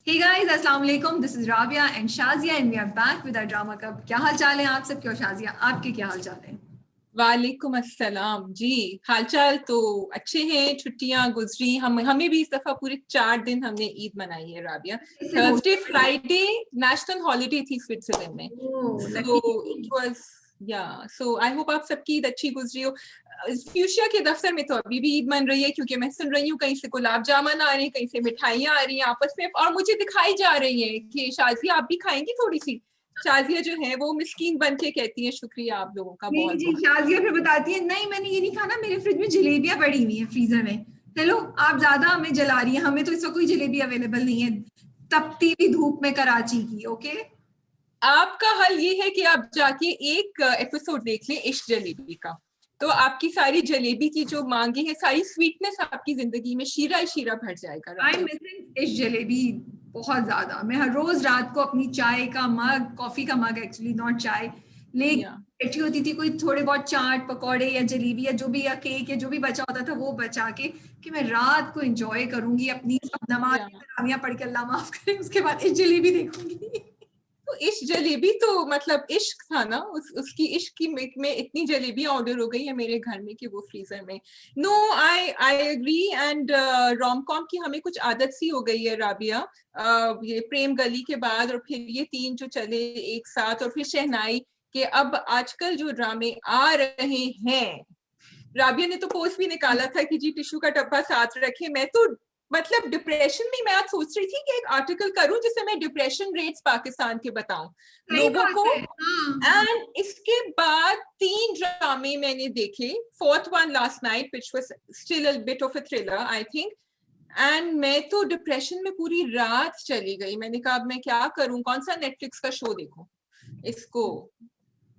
Hey guys, अस्सलाम वालेकुम. This is Rabia and Shazia and we are back with our drama club. क्या हाल चाल है आप सबके? और शाजिया आपके क्या हाल चाल है? वालेकुम अस्सलाम जी. हालचाल तो अच्छे हैं. छुट्टियां गुजरी, हमें भी इस दफा पूरे 4 दिन हमने ईद मनाई है. Rabia, Thursday Friday national holiday थी स्विट्जरलैंड में. So it was so I hope आप सबकी ईद अच्छी गुजरी हो. फ्यूशिया के दफ्तर में तो अभी भी ईद मन रही है, क्योंकि मैं सुन रही हूँ कहीं से गुलाब जामुन आ रही है, कहीं से मिठाइयाँ आ रही हैं आपस में, और मुझे दिखाई जा रही है कि शाजिया आप भी खाएंगी थोड़ी सी. शाजिया जो है वो मिस्कीन बन के कहती है शुक्रिया आप लोगों का बहुत. जी, शाजिया फिर बताती है नहीं मैंने ये नहीं खाना, मेरे फ्रिज में जलेबियां पड़ी हुई है फ्रीजर में. हेलो, आप ज्यादा हमें जला रही हैं, हमें तो इसका कोई जलेबी अवेलेबल नहीं है तपती हुई धूप में कराची की. ओके, आपका हल ये है कि आप जाके एक एपिसोड देख लें इश्क जलेबी का, तो आपकी सारी जलेबी की जो मांगे हैं, सारी स्वीटनेस आपकी जिंदगी में शीरा शीरा भर जाएगा. आई एम मिसिंग इश्क जलेबी बहुत ज्यादा. मैं हर रोज रात को अपनी चाय का मग, कॉफी का मग एक्चुअली नॉट चाय, ले बैठी होती थी, कोई थोड़े बहुत चाट पकौड़े या जलेबी या जो भी या केक या जो भी बचा होता था वो बचा के कि मैं रात को एंजॉय करूंगी अपनी नमाज तरावियां पढ़ के, अल्लाह माफ करे, उसके बाद इश्क जलेबी देखूंगी. तो इश्क जलेबी तो मतलब इश्क था ना, उसकी इश्क की में इतनी जलेबी ऑर्डर हो गई है मेरे घर में कि वो फ्रीजर में. No, I agree. And rom com की हमें कुछ आदत सी हो गई है राबिया. ये प्रेम गली के बाद और फिर ये 3 जो चले एक साथ, और फिर शहनाई के अब आजकल जो ड्रामे आ रहे हैं. राबिया ने तो पोस्ट भी निकाला था कि जी टिश्यू का डब्बा साथ रखे. मैं तो मतलब डिप्रेशन में मैं आज सोच रही थी कि एक आर्टिकल करूं जिससे मैं डिप्रेशन रेट्स पाकिस्तान के बताऊं लोगों को. एंड इसके बाद 3 ड्रामे मैंने देखे. 4th one last night which was still a bit of a thriller I think. And मैं तो डिप्रेशन में पूरी रात चली गई. मैंने कहा अब मैं क्या करूं, कौन सा नेटफ्लिक्स का शो देखूं इसको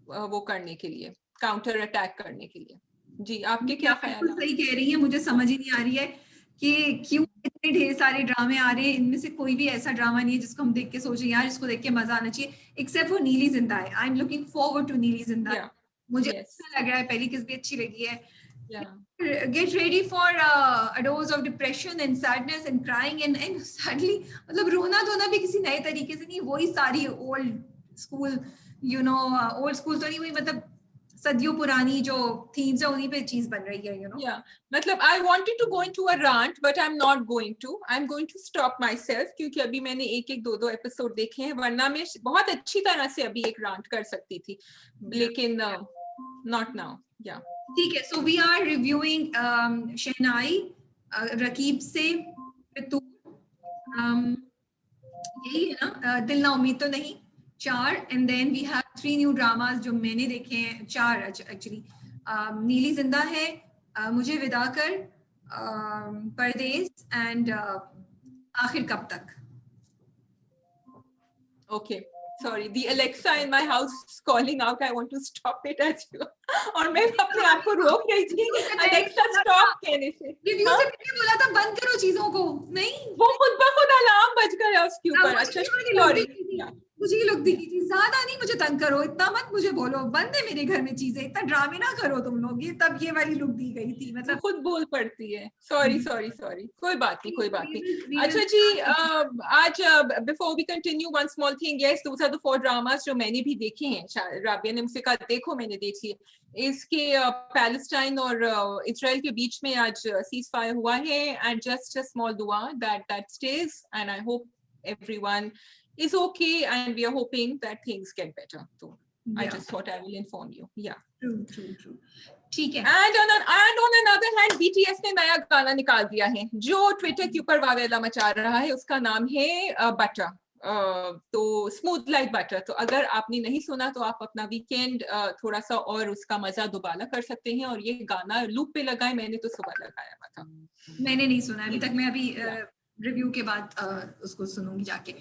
वो करने के लिए, काउंटर अटैक करने के लिए. जी, आपके क्या ख्याल है? सही कह रही है, मुझे समझ ही नहीं आ रही है कि क्यों इतने ढेर सारे ड्रामे आ रहे हैं. इनमें से कोई भी ऐसा ड्रामा नहीं है जिसको हम देख के सोचे यार इसको देख के मजा आना चाहिए, एक्सेप्ट फॉर नीली जिंदा है. I am looking forward to Neeli Zinda. मुझे अच्छा लग रहा है, पहली किस्त भी अच्छी लगी है. Get ready for a dose of depression and sadness and crying and sadly, मतलब रोना धोना भी किसी नए तरीके से नहीं, वही सारी ओल्ड स्कूल ओल्ड स्कूल तो नहीं हुई, मतलब सदियों पुरानी जो थीम्स है उन्हीं पे चीज बन रही है. मतलब I wanted to go into a rant but I'm not going to. I'm going to stop myself क्योंकि अभी मैंने एक 2 एपिसोड देखे हैं, वरना मैं बहुत अच्छी तरह से अभी एक रांट कर सकती थी, लेकिन not now. ठीक है. सो वी आर रिव्यूइंग शहनाई, रकीब से फितूर, यही है ना, दिल ना उम्मीद तो नहीं, 4. And then we have 3 new dramas जो मैंने देखे हैं, 4 एक्चुअली. नीली जिंदा है, मुझे विदा कर, परदेस एंड आखिर कब तक. Okay. Sorry, the Alexa in my house is calling out. I want to stop it as you. और मैं अपने आप को रोक रही थी Alexa stop कहने से. रिव्यू से पहले बोला था बंद करो चीजों को, नहीं वो खुद ब खुद अलार्म बज गया उसके ऊपर. अच्छा सॉरी, मुझे ये लोग दिखी थी. ज्यादा नहीं मुझे तंग करो, इतना मत मुझे बोलो, बंद है मेरे घर में चीजें, इतना ड्रामे ना करो तुम लोग. ये तब ये वाली लुक दी गई थी, मतलब खुद बोल पड़ती है. सॉरी, कोई बात नहीं. अच्छा जी, आज before we continue one small thing. Yes, those are the 4 dramas जो मैंने भी देखे हैं. राबिया ने मुझसे कहा देखो, मैंने देख लिए. इसके पैलेस्टाइन और इजराइल के बीच में आज सीज फायर हुआ है, एंड जस्ट अ स्मॉल दुआ that stage, and I hope everyone is okay and we are hoping that things get better. So I just thought I will inform you. True. ठीक है. And on another hand, BTS ने नया गाना निकाल दिया है जो ट्विटर के ऊपर वावेला मचा रहा है. उसका नाम है बटर, तो स्मूथ लाइक बटर. तो अगर आपने नहीं सुना तो आप अपना वीकेंड थोड़ा सा और उसका मजा दोबारा कर सकते हैं. और ये गाना लूप पे लगाए, मैंने तो सुबह लगाया हुआ था. मैंने नहीं सुना अभी तक, मैं अभी रिव्यू के बाद उसको सुनूंगी जाके.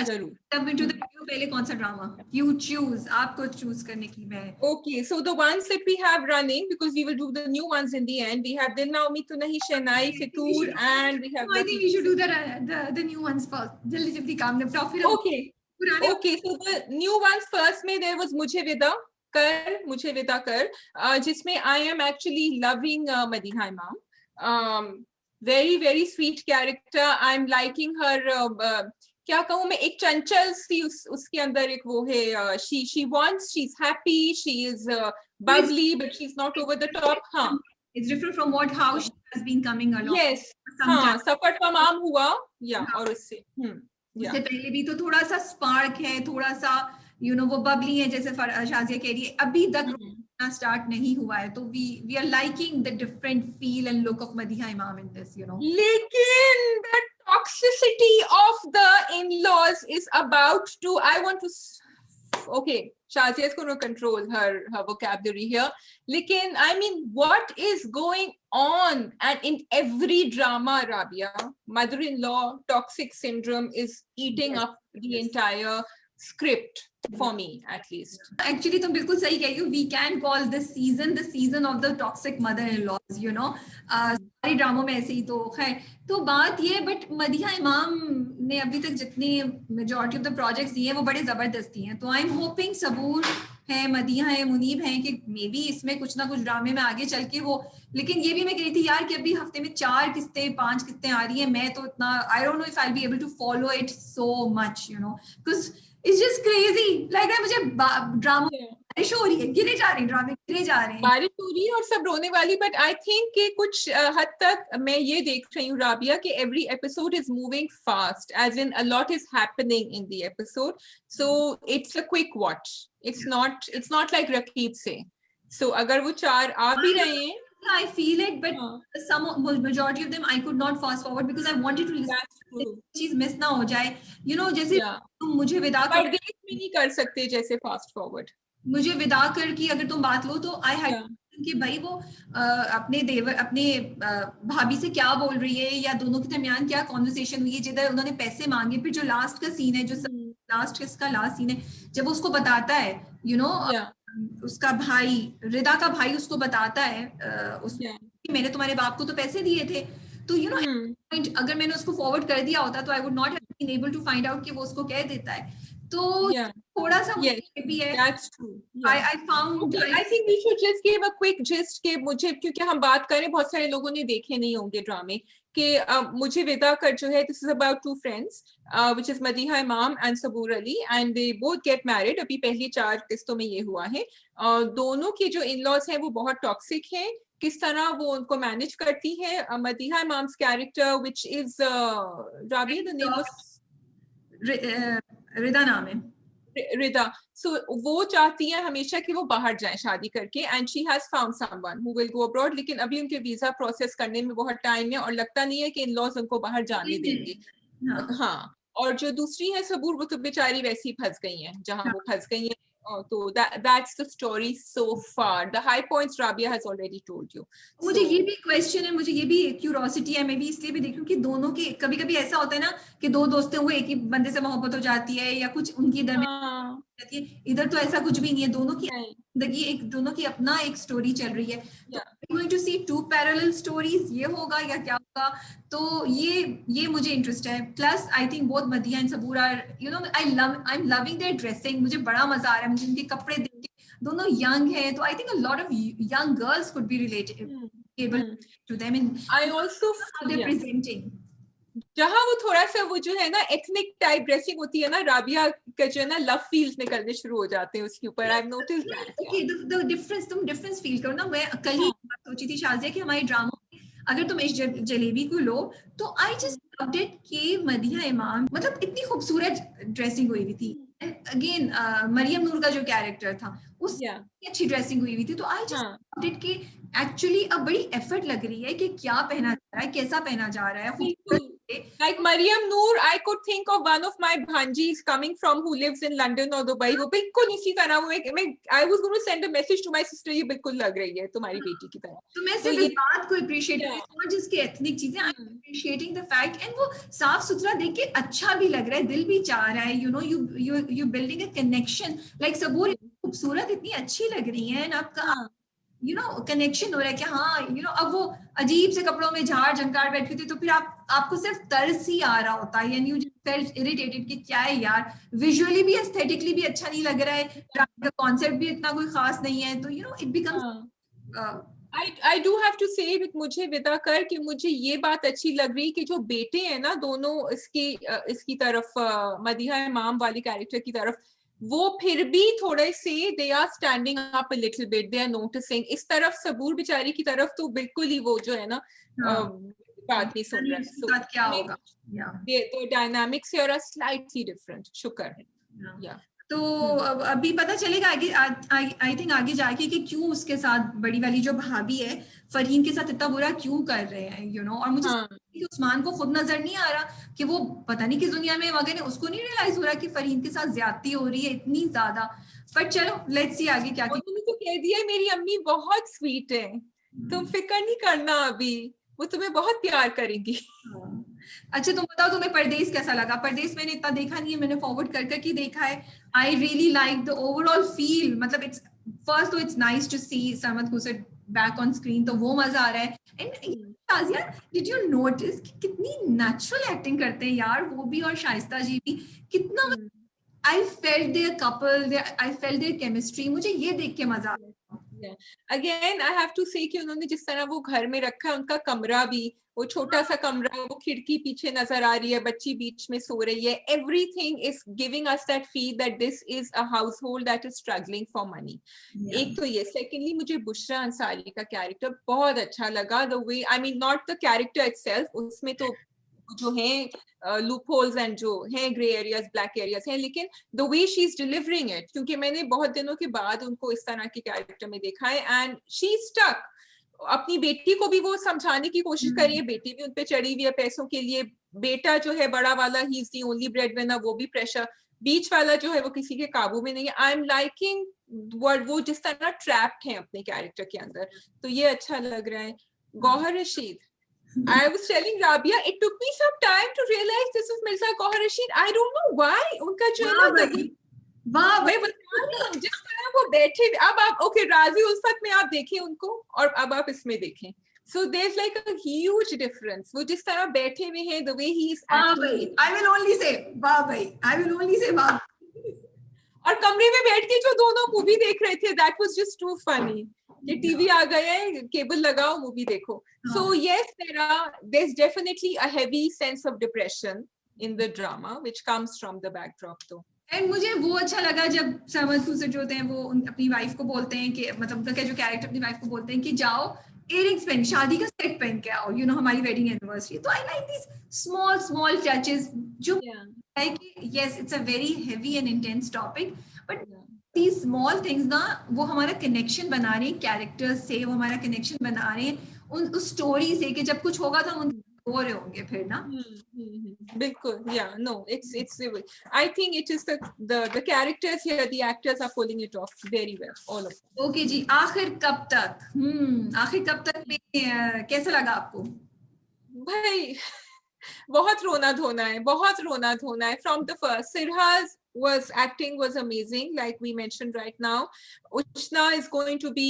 जरूर. तब इनटू द रिव्यू, पहले कौन सा ड्रामा यू चूज, आपको चूज करने की मैं. Okay, so the ones that we have running, because we will do the new ones in the end. We have Dil Na Umeed To Nahi, Shehnai, Fitoor, and we have. I think we should do the new ones first. जल्दी काम निपटाओ फिर. Okay, so the new ones first में there was मुझे विदा कर, जिसमें I am actually loving Madina Imam. Very sweet character. I'm liking her क्या कहूँ मैं, एक चंचल सी उसके अंदर एक वो है, she wants, she's happy, she is bubbly, but she's not over the top. हाँ, it's different from what how she has been coming along yes, sometimes. हाँ, सफर तमाम हुआ या हाँ, और उससे उससे पहले भी तो थोड़ा सा स्पार्क है, थोड़ा सा वो बबली है, जैसे शाजिया कह रही है, अभी तक स्टार्ट नहीं हुआ है, तो we are liking the different feel and look of Madiha Imam in this, लेकिन the toxicity of the in-laws is about to, I want to, okay, Shazia is going to control her vocabulary here. Lekin, I mean, what is going on? And in every drama, Rabia, mother-in-law toxic syndrome is eating up the entire script, for me at least. Actually, तुम बिल्कुल सही कह रही हो. We can call this season the season of the toxic mother-in-laws, सारे ड्रामों में ऐसे ही. तो खैर, तो बात ये, बट मदीहा इमाम ने अभी तक जितने मेजॉरिटी ऑफ द प्रोजेक्ट्स दिए हैं वो बड़े जबरदस्ती हैं. तो आई एम होपिंग सबूर है, मदीहा है, मुनीब है कि मे बी इसमें कुछ ना कुछ ड्रामे में आगे चल के वो. लेकिन ये भी मैं कह रही थी यार कि अभी हफ्ते में 4 किस्तें 5 किस्तें आ रही है. मैं तो इतना, I don't know if I be able to follow it so much, because it's just crazy. Like मुझे ड्रामा बारिश हो रही है, गिरे जा रहे हैं ड्रामे, गिरे जा रहे हैं, बारिश हो रही है और सब रोने वाली. बट आई थिंक कि कुछ हद तक मैं ये देख रही हूँ राबिया कि every episode is moving fast, as in a lot is happening in the episode. So it's a quick watch. It's not like Raqeeb Se. So अगर वो 4 आ भी रहे हैं, I feel it, but some majority of them I could not fast forward because I wanted to listen. चीज miss ना हो जाए, जैसे तुम मुझे विदा कर परदेश में नहीं कर सकते जैसे फास्ट फॉरवर्ड. मुझे विदा कर की अगर तुम बात लो तो आई हैड कि भाई वो अपने भाभी से क्या बोल रही है, या दोनों के दरमियान क्या कॉन्वर्सेशन हुई है, जिधर उन्होंने पैसे मांगे. फिर जो लास्ट का सीन है, जो लास्ट सीन है, जब वो उसको बताता है, उसका भाई, रिदा का भाई उसको बताता है कि मैंने तुम्हारे बाप को तो पैसे दिए थे. तो अगर मैंने उसको फॉरवर्ड कर दिया होता तो I would not have been able to find out कि वो उसको कह देता है. तो थोड़ा सा भी है. That's true. I found. Okay, I think we should just give a quick gist के मुझे, क्योंकि हम बात करें, बहुत सारे लोगों ने देखे नहीं होंगे ड्रामे कि मुझे विदा कर जो है, this is about 2 friends, which is Madiha इमाम and Saboor Ali, and they both get married. अभी पहली 4 किस्तों में ये हुआ है. दोनों के जो इन-लॉज हैं वो बहुत टॉक्सिक हैं. किस तरह वो उनको मैनेज करती है. Madiha imams character, which is Rabia, the name was रिदा नाम है, रिदा. सो वो चाहती है हमेशा कि वो बाहर जाए शादी करके, and she has found someone who will go abroad. लेकिन अभी उनके वीजा प्रोसेस करने में बहुत टाइम है और लगता नहीं है कि इन-लॉज उनको बाहर जाने देंगे. हाँ. और जो दूसरी है सबूर, वो तो बेचारी वैसी फंस गई हैं जहां वो फंस गई हैं. तो that's the story so far. The high points Rabia has already told you. मुझे ये भी क्वेश्चन है, मुझे ये भी क्यूरोसिटी है, मैं भी इसलिए भी देख रही हूँ कि दोनों के कभी कभी ऐसा होता है ना कि 2 दोस्तें हुए, एक ही बंदे से मोहब्बत हो जाती है या कुछ उनकी दरमियान जाती है. इधर तो ऐसा कुछ भी नहीं है. दोनों की जिंदगी, दोनों की अपना एक स्टोरी चल रही है. Going to see 2 parallel stories, ये होगा या क्या होगा. तो ये मुझे इंटरेस्ट है. Plus I think both Madiha and Saboor are, I am loving their dressing. मुझे बड़ा मजा आ रहा है मुझे उनके कपड़े देख के. दोनों यंग है, तो I think a lot of young girls could be related able to them, and I also how they're presenting. जहाँ वो थोड़ा सा वो जो है ना एथनिक टाइप ड्रेसिंग होती है ना, राबिया का जो है ना लव फील्स निकलने शुरू हो जाते हैं उसके ऊपर. I have noticed that. Okay, the difference, तुम डिफरेंस फील करो ना. मैं कल ही सोची थी शाजिया कि हमारे ड्रामा में अगर तुम इस जलेबी को लो तो आई जस्ट लव्ड इट कि मदीहा इमाम मतलब इतनी खूबसूरत ड्रेसिंग हुई हुई थी. अगेन मरियम नूर का जो कैरेक्टर था उसकी अच्छी ड्रेसिंग हुई हुई थी. तो आई जस्ट लव्ड इट कि एक्चुअली अब बड़ी एफर्ट लग रही है कि क्या पहना जा रहा है, कैसा पहना जा रहा है. Like Mariam Noor, I could think of one of my bhanjis coming from who lives in London or Dubai. वो बिल्कुल इसी तरह वो I was going to send a message to my sister, ये बिल्कुल लग रही है तुम्हारी बेटी की तरह. तो मैं सिर्फ इस बात को अप्रिशिएट कर रही हूँ और जिसके एथनिक चीजें, I am appreciating the fact. And वो साफ सुथरा देख के अच्छा भी लग रहा है, दिल भी चाह रहा है. You building a connection. Like Saboor खूबसूरत, इतनी अच्छी लग रही है, आपका कनेक्शन हो रहा है कि हाँ अब वो अजीब से कपड़ों में झाड़ झंकार बैठी थी तो फिर आपको सिर्फ तरस ही आ रहा होता है. एंड यू फेल्ट इरिटेटेड कि क्या है यार, विजुअली भी एस्थेटिकली भी अच्छा नहीं लग रहा है, कॉन्सेप्ट भी इतना कोई खास नहीं है. तो it becomes I do have to say with मुझे विदा कर कि मुझे ये बात अच्छी लग रही कि जो बेटे हैं ना दोनों इसकी तरफ मदीहा इमाम वाली कैरेक्टर की तरफ वो फिर भी थोड़े से they are standing up a little bit, they are noticing. इस तरफ सबूर बेचारी की तरफ तो बिल्कुल ही वो जो है ना बात नहीं सुन रहा है। इसके साथ क्या होगा? तो dynamics here are slightly different। शुक्र या तो अभी पता चलेगा आगे, आई थिंक आगे जाके कि क्यों उसके साथ बड़ी वाली जो भाभी है फरहीन के साथ इतना बुरा क्यों कर रहे हैं, यू नो। और मुझे कि उस्मान को खुद नजर नहीं आ रहा कि वो पता नहीं किस दुनिया में मगन है, उसको नहीं रियलाइज हो रहा कि फरहीन के साथ ज्यादती हो रही है इतनी ज्यादा। पर चलो लेट्स सी आगे क्या। उन्होंने तो कह दिया मेरी अम्मी बहुत स्वीट है, तुम फिक्र नहीं करना, अभी वो तुम्हें बहुत प्यार करेंगी। अच्छा तुम बताओ तुम्हें परदेस कैसा लगा? परदेस मैंने इतना देखा नहीं है, मैंने फॉरवर्ड कर करके देखा है। I really like the overall feel, मतलब इट्स फर्स्ट तो it's nice to see Sarmad Khurshid back on screen, तो वो मजा आ रहा है। And Tazia, did you notice कि कितनी नेचुरल एक्टिंग करते हैं यार वो भी और शाइस्ता जी भी, कितना I felt their couple, I felt their chemistry, मुझे ये देख के मजा आ रहा है। अगेन आई हैव टू से कि उन्होंने जिस तरह वो घर में रखा है, उनका कमरा भी, वो छोटा सा कमरा, वो खिड़की पीछे नजर आ रही है, बच्ची बीच में सो रही है, everything is giving us that feel that this is a house hold that is struggling for money. एक तो ये, सेकेंडली मुझे बुशरा अंसारी का कैरेक्टर बहुत अच्छा लगा, the way, I mean not the character itself, उसमें तो जो है लूप होल्स एंड जो है ग्रे एरियाज, ब्लैक एरियाज हैं, लेकिन the way she is delivering it, क्योंकि मैंने बहुत दिनों के बाद उनको इस तरह के कैरेक्टर में देखा है एंड शी स्टक। अपनी बेटी को भी वो समझाने की कोशिश कर रही है, बेटी भी उनपे चढ़ी हुई है पैसों के लिए, बेटा जो है बड़ा वाला he is the only bread winner, वो भी प्रेशर, बीच वाला जो है वो किसी के काबू में नहीं है। आई एम लाइकिंग वो जिस तरह ट्रैप्ड है अपने कैरेक्टर के अंदर, तो ये अच्छा लग रहा है। Gauhar Rashid, I was telling Rabia, it took me some time to realize this is Mirza Gauhar Rashid. I don't know why. उनका जो है ना, मैं बता रही हूँ जिस तरह वो बैठे, अब आप ओके राजी उल्फत में आप देखें उनको और अब आप इसमें देखें, so there's like a huge difference। वो जिस तरह बैठे हुए हैं, the way he is acting, I will only say वाह भाई, I will only say वाह। और कमरे में बैठ के जो दोनों मूवी देख रहे थे, that was just too funny। ये टीवी आ गया है, केबल लगाओ, मूवी देखो। So yes, there's definitely a heavy sense of depression in the drama which comes from the backdrop though। And मुझे वो अच्छा लगा जब सरमद खुर्शीद जो होते हैं वो अपनी वाइफ को बोलते हैं कि, मतलब उनका क्या जो कैरेक्टर अपनी वाइफ को बोलते हैं कि जाओ इयररिंग्स पहन, शादी का सेट पहन के आओ, यू नो, हमारी वेडिंग एनिवर्सरी। तो I like this small small touches जो है कि yes it's a very heavy and intense topic, but these small things ना वो हमारा कनेक्शन बना रहे हैं कैरेक्टर्स से, वो हमारा कनेक्शन बना रहे हैं उस स्टोरी से कि जब कुछ होगा तो हम हो रहे होंगे फिर ना। बिल्कुल, yeah, no, it's I think it is the characters here, the actors are pulling it off very well, all of them। Okay जी, आखिर कब तक, आखिर कब तक में कैसा लगा आपको? भाई बहुत रोना धोना है, बहुत रोना धोना है from the first। Sirha's acting was amazing, like we mentioned right now। Ushna is going to be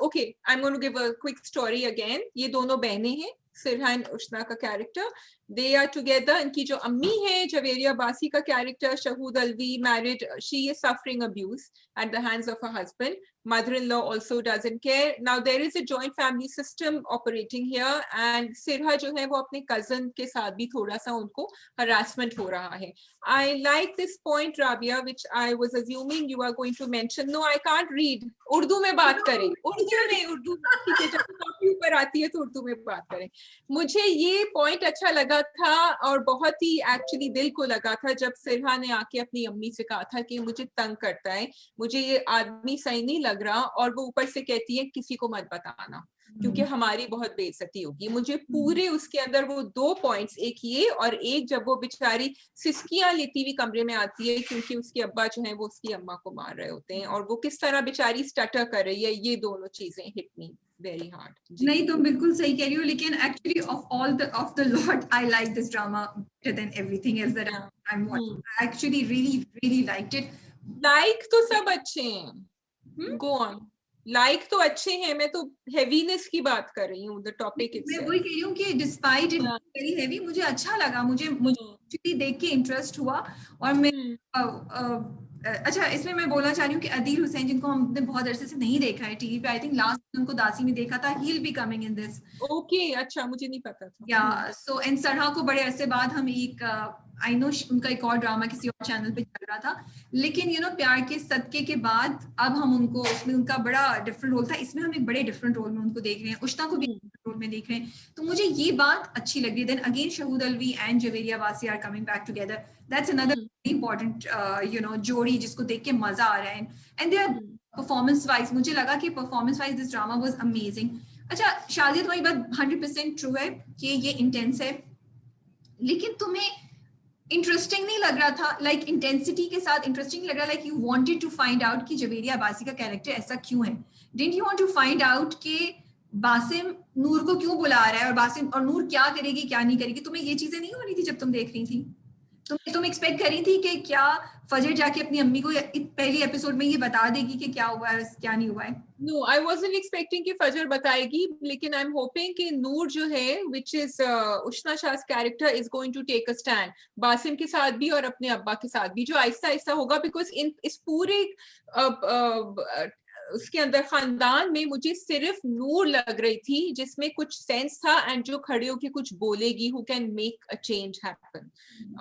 okay, I'm going to give a quick story again। ये दोनों बहनें हैं, सिरहा एंड उशना का कैरेक्टर, दे आर टुगेदर। इनकी जो अम्मी है जवेरिया बासी का character, Shahood Alvi, married, she is suffering abuse at the hands of her husband। Mother-in-law also doesn't care। Now there is a joint family system operating here and Siraha जो है वो अपने cousin के साथ भी थोड़ा सा उनको harassment हो रहा है। I like this point, Rabia, which I was assuming you are going to mention। No, I can't read। Urdu में बात करें, उर्दू ठीक है, जब काफी ऊपर आती है तो उर्दू में बात करें। मुझे ये पॉइंट अच्छा लगा था और बहुत ही एक्चुअली दिल को लगा था जब सिरहा ने आके अपनी अम्मी से कहा था कि मुझे तंग करता है, मुझे ये आदमी सही नहीं लग रहा, और वो ऊपर से कहती है किसी को मत बताना क्योंकि हमारी बहुत बेइज्जती होगी। मुझे पूरे उसके अंदर वो दो पॉइंट्स, एक ये और एक जब वो बेचारी सिसकियां लेती हुई कमरे में आती है क्योंकि उसके अब्बा जो है वो उसकी अम्मा को मार रहे होते हैं और वो किस तरह बेचारी स्टटर कर रही है, ये दोनों चीजें हिट मी वेरी हार्ड। नहीं तुम बिल्कुल सही कह रही हो, लेकिन actually of the lot I like this drama better than everything else that I am watching. I actually really liked it. Like तो सब अच्छे हैं, गो ऑन, लाइक तो अच्छे हैं, मैं तो हेवीनेस की बात कर रही हूँ, द टॉपिक मैं वही कह रही हूँ कि डिस्पाइट इट वेरी हेवी मुझे अच्छा लगा, मुझे एक्चुअली देख के इंटरेस्ट हुआ और मैं अच्छा, इसमें मैं बोलना चाह रही हूँ कि अदील हुसैन, जिनको हमने बहुत अरसे से नहीं देखा है टीवी पे, आई थिंक लास्ट उनको दासी में देखा था, he will be coming in this. Okay, अच्छा, मुझे नहीं पता था। या सो एंड सरहा को बड़े अरसे बाद हम एक आई नो उनका एक और ड्रामा किसी और चैनल पे चल रहा था, लेकिन यू नो प्यार के सदके के बाद अब हम उनको, उसमें उनका बड़ा डिफरेंट रोल था, इसमें हम एक बड़े डिफरेंट रोल में उनको देख रहे हैं, उश्ता को भी रोल में देख रहे हैं, तो मुझे ये बात अच्छी लग रही है। Then again Shahood Alvi and Javeria Wasi are coming back together, that's another important you know जोड़ी जिसको देख के मजा आ रहा है। And they are performance wise, मुझे लगा कि performance wise this drama was amazing. अच्छा शादी, तुम्हारी बात 100% ट्रू है कि ये इंटेंस है, लेकिन तुम्हें इंटरेस्टिंग नहीं लग रहा था? लाइक इंटेंसिटी के साथ इंटरेस्टिंग लग रहा, like you wanted to find out कि जवेरिया अब्बासी का कैरेक्टर ऐसा क्यों है? Didn't you want to find out कि बासिम नूर को क्यों बुला रहा है, और बासिम और नूर क्या करेगी क्या नहीं करेगी? तुम्हें ये चीजें नहीं हो रही थी जब तुम देख रही थी? तुम एक्सपेक्ट करी थी कि क्या फजर जाके अपनी अम्मी को पहली एपिसोड में ये बता देगी कि क्या हुआ है क्या नहीं हुआ है? No, I wasn't expecting कि फजर बताएगी, लेकिन I'm hoping कि नूर जो है, which is Ushna Shah's character, is going to take a stand Basim के साथ भी और अपने अब्बा के साथ भी, जो आहिस्ता आहिस्ता होगा, because इस पूरे उसके अंदर खानदान में मुझे सिर्फ नूर लग रही थी जिसमें कुछ सेंस था, एंड जो खड़े होके कुछ बोलेगी, who can make a change happen,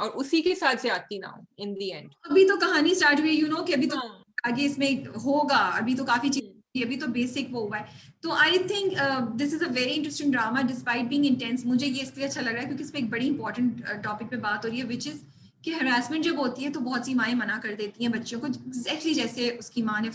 और उसी के साथ ज्यादती ना हो in the end। अभी तो कहानी स्टार्ट हुई, यू नो कि अभी तो आगे इसमें होगा, अभी तो काफी चीज, अभी तो बेसिक वो हुआ है। तो I think this is a very interesting drama despite being intense. मुझे ये इसलिए अच्छा लग रहा है क्योंकि इस पे एक बड़ी इंपॉर्टेंट टॉपिक पे बात हो रही है, विच इज कि हरासमेंट जब होती है तो बहुत सी माएं मना कर देती हैं बच्चों को, एग्जैक्टली जैसे उसकी माँ ने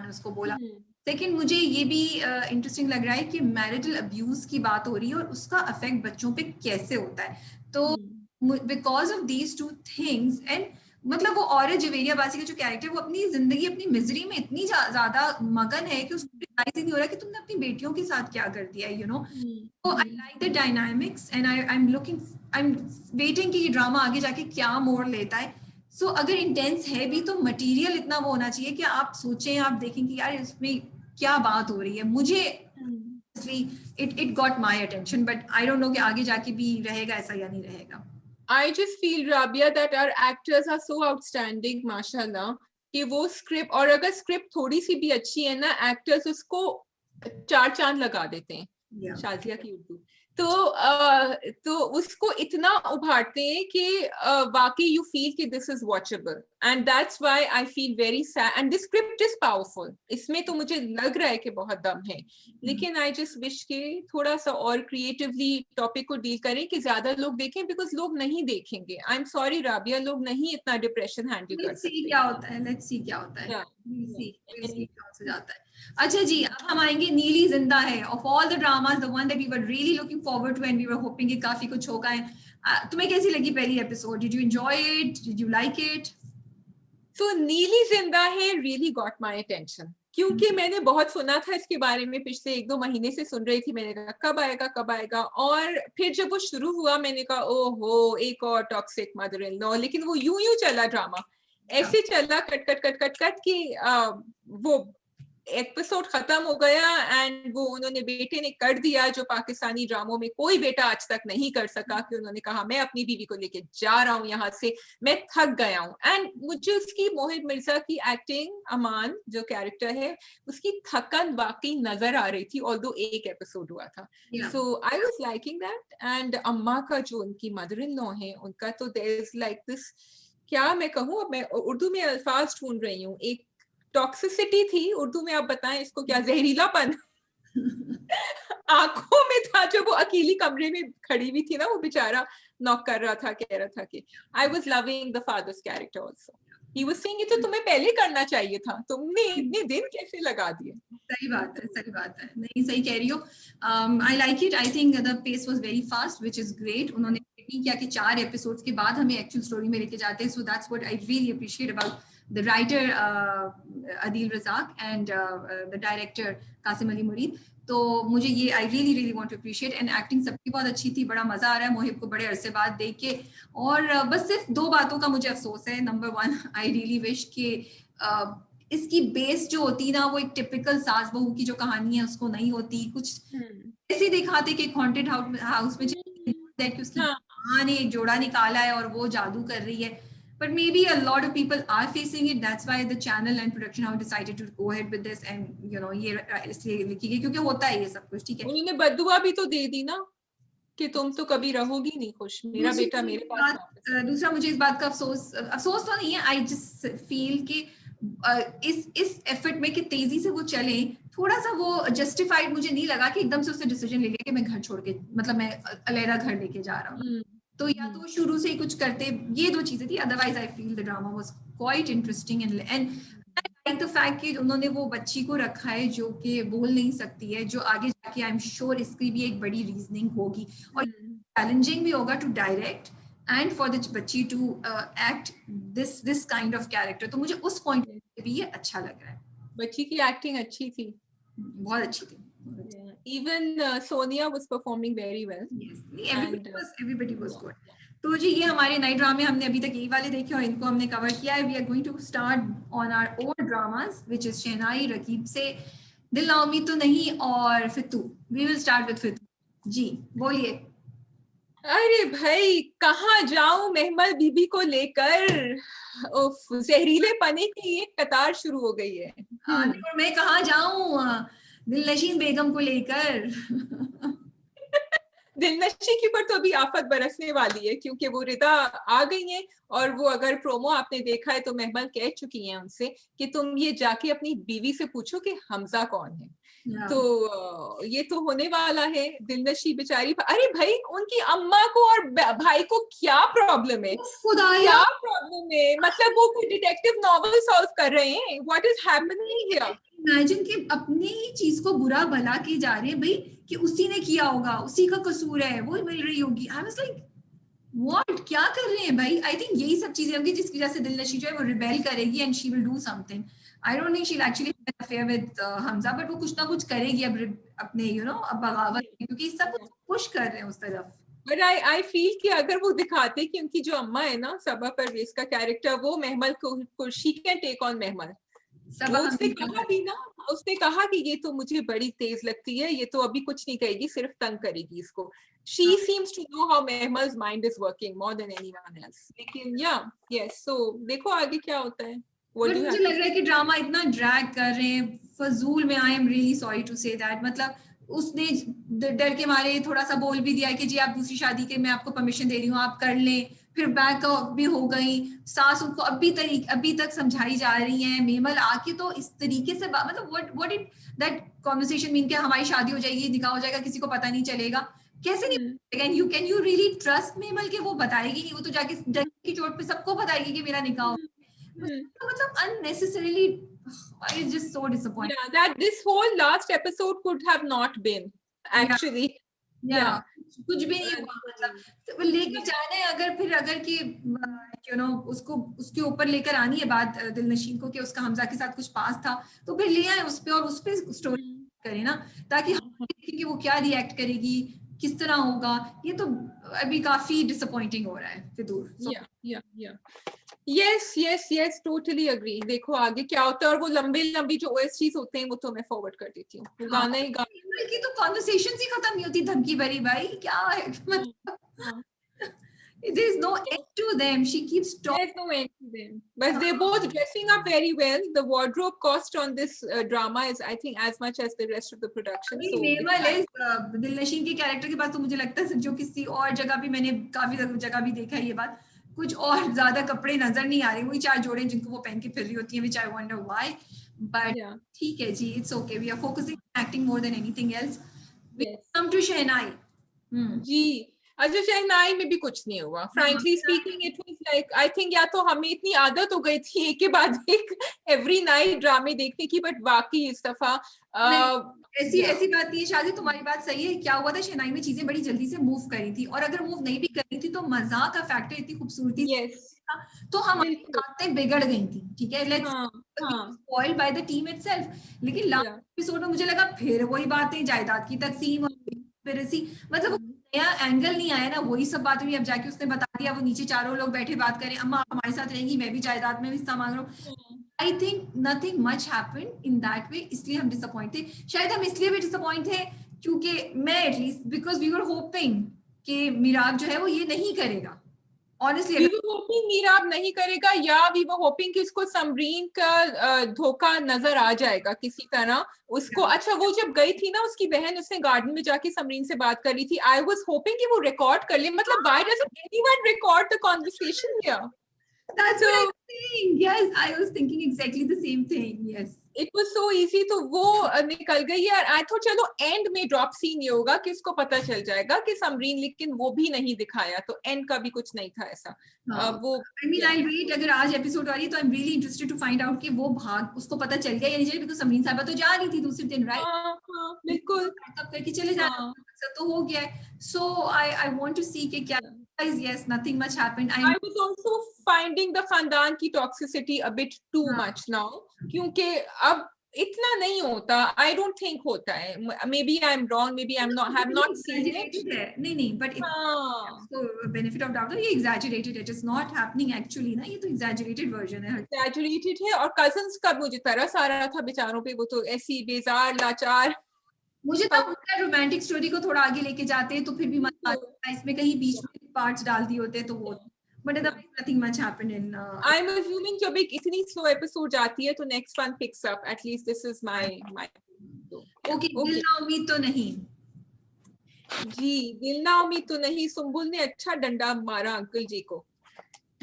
उसको बोला। सेकंड, मुझे ये भी इंटरेस्टिंग लग रहा है कि मैरिटल अब्यूज की बात हो रही है और उसका अफेक्ट बच्चों पे कैसे होता है। तो because of these two things, and मतलब वो औरत जवेरिया बासी का जो कैरेक्टर, वो अपनी जिंदगी अपनी मिजरी में इतनी ज्यादा मगन है कि उसको रियलाइज ही नहीं हो रहा कि तुमने अपनी बेटियों के साथ क्या कर दिया, यू नो। तो I like the dynamics and I am waiting कि ये ड्रामा आगे जाके क्या मोड़ लेता है। सो अगर इंटेंस है भी तो मटेरियल इतना वो होना चाहिए कि आप सोचें, आप देखें कि यार इसमें क्या बात हो रही है। मुझे it got my attention, but I don't know कि आगे जाके भी रहेगा ऐसा या नहीं रहेगा। I just feel, Rabia, that our actors are so outstanding, माशाल्लाह, कि वो स्क्रिप्ट, और अगर स्क्रिप्ट थोड़ी सी भी अच्छी है ना, एक्टर्स उसको 4 चांद लगा देते हैं। शाजिया की उर्दू तो उसको इतना उभारते हैं कि वाकई यू फील कि this is watchable, and that's why I feel very sad, and this script is powerful. इसमें तो मुझे लग रहा है कि बहुत दम है, लेकिन आई जस्ट विश के थोड़ा सा और क्रिएटिवली टॉपिक को डील करें कि ज्यादा लोग देखें, बिकॉज लोग नहीं देखेंगे। आई एम सॉरी राबिया, लोग नहीं इतना डिप्रेशन हैंडल कर सकते। क्या होता है, लेट्स सी क्या होता है, we'll see क्या हो जाता है। अच्छा जी, अब हम आएंगे Neeli Zinda Hai. Of all the dramas, the one that we were really looking forward to and we were hoping कि काफी कुछ होगा है। तुम्हें कैसी लगी पहली episode? Did you enjoy it? Did you like it? तो नीली जिंदा है रियली गॉट माय अटेंशन, क्योंकि मैंने बहुत सुना था इसके बारे में, पिछले 1-2 महीने से सुन रही थी। मैंने कहा कब आएगा कब आएगा, और फिर जब वो शुरू हुआ मैंने कहा ओहो, एक और टॉक्सिक मदर इन लॉ। लेकिन वो यूं चला ड्रामा, ऐसे चला cut cut cut cut cut कि वो एपिसोड खत्म हो गया, एंड वो उन्होंने बेटे ने कर दिया जो पाकिस्तानी ड्रामों में कोई बेटा आज तक नहीं कर सका, कि उन्होंने कहा मैं अपनी बीवी को लेके जा रहा हूँ यहाँ से, मैं थक गया हूँ। एंड मुझे उसकी मोहित मिर्जा की एक्टिंग, अमान जो कैरेक्टर है उसकी थकन वाकई नजर आ रही थी, ऑल्दो एक एपिसोड हुआ था। So I was liking that. And अम्मा का जो उनकी मदर इन लॉ है, उनका तो देयर इज लाइक दिस, क्या मैं कहूँ, मैं उर्दू में अल्फाज ढूंढ रही हूँ, एक टॉक्सिसिटी थी उर्दू में, आप बताएं इसको क्या, जहरीलापन आंखों में था, जो वो अकेली कमरे में खड़ी हुई थी ना, वो बेचारा नॉक कर रहा था, कह रहा था कि I was loving the father's character also. He was saying, ये तो तुम्हें पहले करना चाहिए था, तुमने इतने दिन कैसे लगा दिए। सही बात है, सही बात है, नहीं सही कह रही हो। I like it. I think the pace was very fast, which is great. उन्होंने नहीं किया कि 4 एपिसोड्स के बाद हमें एक्चुअल स्टोरी में लेके जाते हैं। So that's what I really appreciate about the writer Adil Razak and the director Qasim Ali Murid. तो मुझे ये I really really want to appreciate, and acting सबकी बहुत अच्छी थी, बड़ा मजा आ रहा है मोहिब को बड़े अरसे बाद देख के। और बस सिर्फ 2 बातों का मुझे अफसोस है। नंबर 1, आई रियली विश कि इसकी बेस जो होती ना, वो एक टिपिकल सास बहू की जो कहानी है उसको नहीं होती, कुछ ऐसे दिखाते कि हॉन्टेड हाउस में कि उसकी माँ ने एक जोड़ा निकाला है और वो जादू कर रही है। but maybe a lot of people are facing it. That's why the channel and production house decided to go ahead with this, and you know ये इसलिए लिखी गई क्योंकि होता है ये सब कुछ, ठीक है। उन्होंने बददुआ भी तो दे दी ना कि तुम तो कभी रहोगी नहीं खुश, मेरा बेटा मेरे पास वापस आए। दूसरा मुझे इस बात का अफसोस तो नहीं है, आई जस्ट फील कि इस एफर्ट में कि तेजी से वो चले, थोड़ा सा वो जस्टिफाइड मुझे नहीं लगा कि एकदम से उसने डिसीजन ले लिया कि मैं घर छोड़ के, मतलब मैं अलहदा घर लेके जा रहा हूँ। तो या तो शुरू से ही कुछ करते, ये दो चीजें थी। Otherwise I feel the drama was quite interesting and like the fact कि उन्होंने वो बच्ची को रखा है जो कि बोल नहीं सकती है, जो आगे जाके आई एम श्योर इसकी भी एक बड़ी रीजनिंग होगी और चैलेंजिंग भी होगा to direct and for the बच्ची to act this kind of character. तो मुझे उस पॉइंट पे भी ये अच्छा लग रहा है। बच्ची की एक्टिंग अच्छी थी, बहुत अच्छी थी। even Sonia was performing very well. Yes, everybody was good. तो जी ये हमारे नए ड्रामे हमने अभी तक यही वाले देखे और इनको हमने कवर किया है। We are going to start on our old dramas which is Shehnai, Raqeeb Se Dil Na Umeed तो नहीं और Fitoor. We will start with Fitoor. जी बोलिए। अरे भाई कहाँ जाऊं महमल बीबी को लेकर, उफ जहरीले पने की ये कतार शुरू हो गई है। और मैं कहाँ जाऊं दिलनशीन बेगम को लेकर। दिलनशी के ऊपर तो अभी आफत बरसने वाली है क्योंकि वो रिदा आ गई हैं और वो अगर प्रोमो आपने देखा है तो महमल कह चुकी हैं उनसे कि तुम ये जाके अपनी बीवी से पूछो कि हमजा कौन है। तो ये तो होने वाला है। दिलनशी बेचारी, अरे भाई उनकी अम्मा को और भाई को क्या प्रॉब्लम है, क्या प्रॉब्लम है? मतलब वो कोई डिटेक्टिव नॉवेल सॉल्व कर रहे हैं। What is happening here? Imagine कि अपनी ही चीज को बुरा भला के जा रहे हैं भाई कि उसी ने किया होगा, उसी का कसूर है, वो मिल रही होगी। आई वाज लाइक व्हाट, क्या कर रहे हैं भाई? आई थिंक यही सब चीजें होंगी जिसकी वजह से दिलनशी जो है वो रिबेल करेगी and she will do something. I don't think she will actually have an affair with Hamza, but वो कुछ ना कुछ करेगी अब अपने अब बगावत, क्योंकि सब कुछ पुश कर रहे हैं उस तरफ। But I feel कि अगर वो दिखाते कि उनकी जो अम्मा है ना सबा परवेज का कैरेक्टर, वो महमल को शी कैन टेक ऑन महमल। उसने कहा भी ना, उसने कहा कि ये तो मुझे बड़ी तेज लगती है, ये तो अभी कुछ नहीं कहेगी, सिर्फ तंग करेगी इसको। She seems to know how Mehmal's mind is working more than anyone else. लेकिन yes, so देखो आगे क्या होता है। मुझे लग रहा है कि ड्रामा इतना ड्रैग कर रहे हैं फजूल में। I am really sorry to say that. मतलब उसने डर के मारे थोड़ा सा बोल भी दिया कि जी आप दूसरी शादी के मैं आपको परमिशन दे रही हूँ, आप कर लें, फिर बैक भी हो गई। सास उनको अभी तक समझाई जा रही है। मेमल आके तो इस तरीके से मतलब what it that conversation mean कि हमारी शादी हो जाएगी, निकाह हो जाएगा, किसी को पता नहीं चलेगा। कैसे नहीं? Can you really trust mammal के वो बताएगी नहीं? वो तो जाके डर की चोट पे सबको बताएगी कि मेरा निकाह हो। मतलब unnecessarily, I was just so disappointed. Yeah, that this whole last episode could have not been actually. Yeah. कुछ भी नहीं हुआ। मतलब लेकर जाना है अगर कि उसको उसके ऊपर लेकर आनी है बात दिलनशीन को कि उसका हमजा के साथ कुछ पास था, तो फिर ले आए उस पे और उस पे स्टोरी करें ना, ताकि हम देखें कि वो क्या रिएक्ट करेगी, किस तरह होगा। ये तो अभी काफी डिसअपॉइंटिंग हो रहा है फितूर। Yes, totally agree. देखो आगे क्या होता है। और वो लंबी जो OSTs होते हैं वो तो मैं फॉरवर्ड कर देती हूँ। गाना ही गाना की तो कॉन्वर्सेशंस ही खत्म नहीं होती, धमकी भरी भाई क्या है। There is no end to them. She keeps talking. There's no end to them. But they're both dressing up very well. The wardrobe cost on this drama is, I think, as much as the rest of the production. So दिलनशीन के character के बाद तो मुझे लगता है जो किसी और जगह भी मैंने काफी जगह भी देखा है ये बात, कुछ और ज्यादा कपड़े नजर नहीं आ रहे। वही 4 जोड़े जिनको वो पहन के फिर रही होती है, which I wonder why. But ठीक है जी, it's okay. We are focusing on acting more than anything else. We come to शहनाई। जी अच्छा, शहनाई में भी कुछ नहीं हुआ। Frankly speaking it was like, I think या तो हमें इतनी आदत हो गई थी एक के बाद एक एवरी नाइट ड्रामे देखने की, बट बाकी इस दफा ऐसी बात नहीं है शादी, तुम्हारी बात सही है। क्या हुआ था शहनाई में, चीजें बड़ी जल्दी से मूव करी थी, और अगर मूव नहीं भी करी थी तो मजाक का फैक्टर इतनी खूबसूरती तो हमारी बातें बिगड़ गई थी। ठीक है, let's spoiled by the team itself. लेकिन लास्ट एपिसोड में मुझे लगा फिर वही बातें, जायदाद की तकसीम और मतलब नया एंगल नहीं आया ना, वही सब बातें भी। अब जाके उसने बता दिया, वो नीचे चारों लोग बैठे बात करें, अम्मा हमारे साथ रहेंगी, मैं भी जायदाद में हिस्सा मांग रहा हूँ। I think nothing much happened in that way, इसलिए हम डिसअपॉइंट थे। शायद हम इसलिए भी डिसअपॉइंट थे क्योंकि मैं at least because we were hoping कि मिराग जो है वो ये नहीं करेगा। Honestly we were hoping Meerab नहीं करेगा, या वी वर होपिंग कि उसको समरीन का धोखा नजर आ जाएगा किसी तरह उसको। अच्छा वो जब गई थी ना उसकी बहन, उसने गार्डन में जाके समरीन से बात कर रही थी, आई वाज होपिंग कि वो रिकॉर्ड कर ले, मतलब why doesn't anyone record the conversation here? that's what So I'm saying. Yes, I was thinking exactly the same thing. Yes. It was so easy, तो वो निकल गई यार। आई थॉट चलो एंड में ड्रॉप सीन ये होगा कि उसको पता चल जाएगा कि समरीन, लेकिन वो भी नहीं दिखाया, तो एंड का भी कुछ नहीं था ऐसा। वो I mean, I'll wait. अगर आज एपिसोड आ रही है तो I'm really interested to find out कि वो भाग उसको पता चल गया या नहीं चला, because समरीन साहबा तो जा रही थी दूसरे दिन, right? हाँ बिल्कुल। पैकअप करके चले जाना तो हो गया है। So I want to see कि क्या। Yes, nothing much happened. I was also finding the खानदान की toxicity a bit too much now, क्योंकि अब इतना नहीं होता, I don't think होता है, maybe I'm wrong, maybe I'm not, have not seen it. नहीं, but so benefit of doubt, ये exaggerated है, it is not happening actually ना, ये तो exaggerated version है। Exaggerated है, और cousins का मुझे तरस आ रहा था बेचारों पे, वो तो ऐसी बेजार लाचार। मुझे तो रोमांटिक स्टोरी को थोड़ा आगे लेके जाते हैं तो फिर भी मजा आता है, इसमें कहीं बीच में पार्ट्स डाल दिए होते तो वो, but nothing much happened in I'm assuming जब एक इतनी slow episode जाती है तो next one picks up, at least this is my okay, दिल ना उम्मीद तो नहीं। जी, दिल ना उम्मीद तो नहीं, सुम्बुल ने अच्छा डंडा मारा अंकल जी को।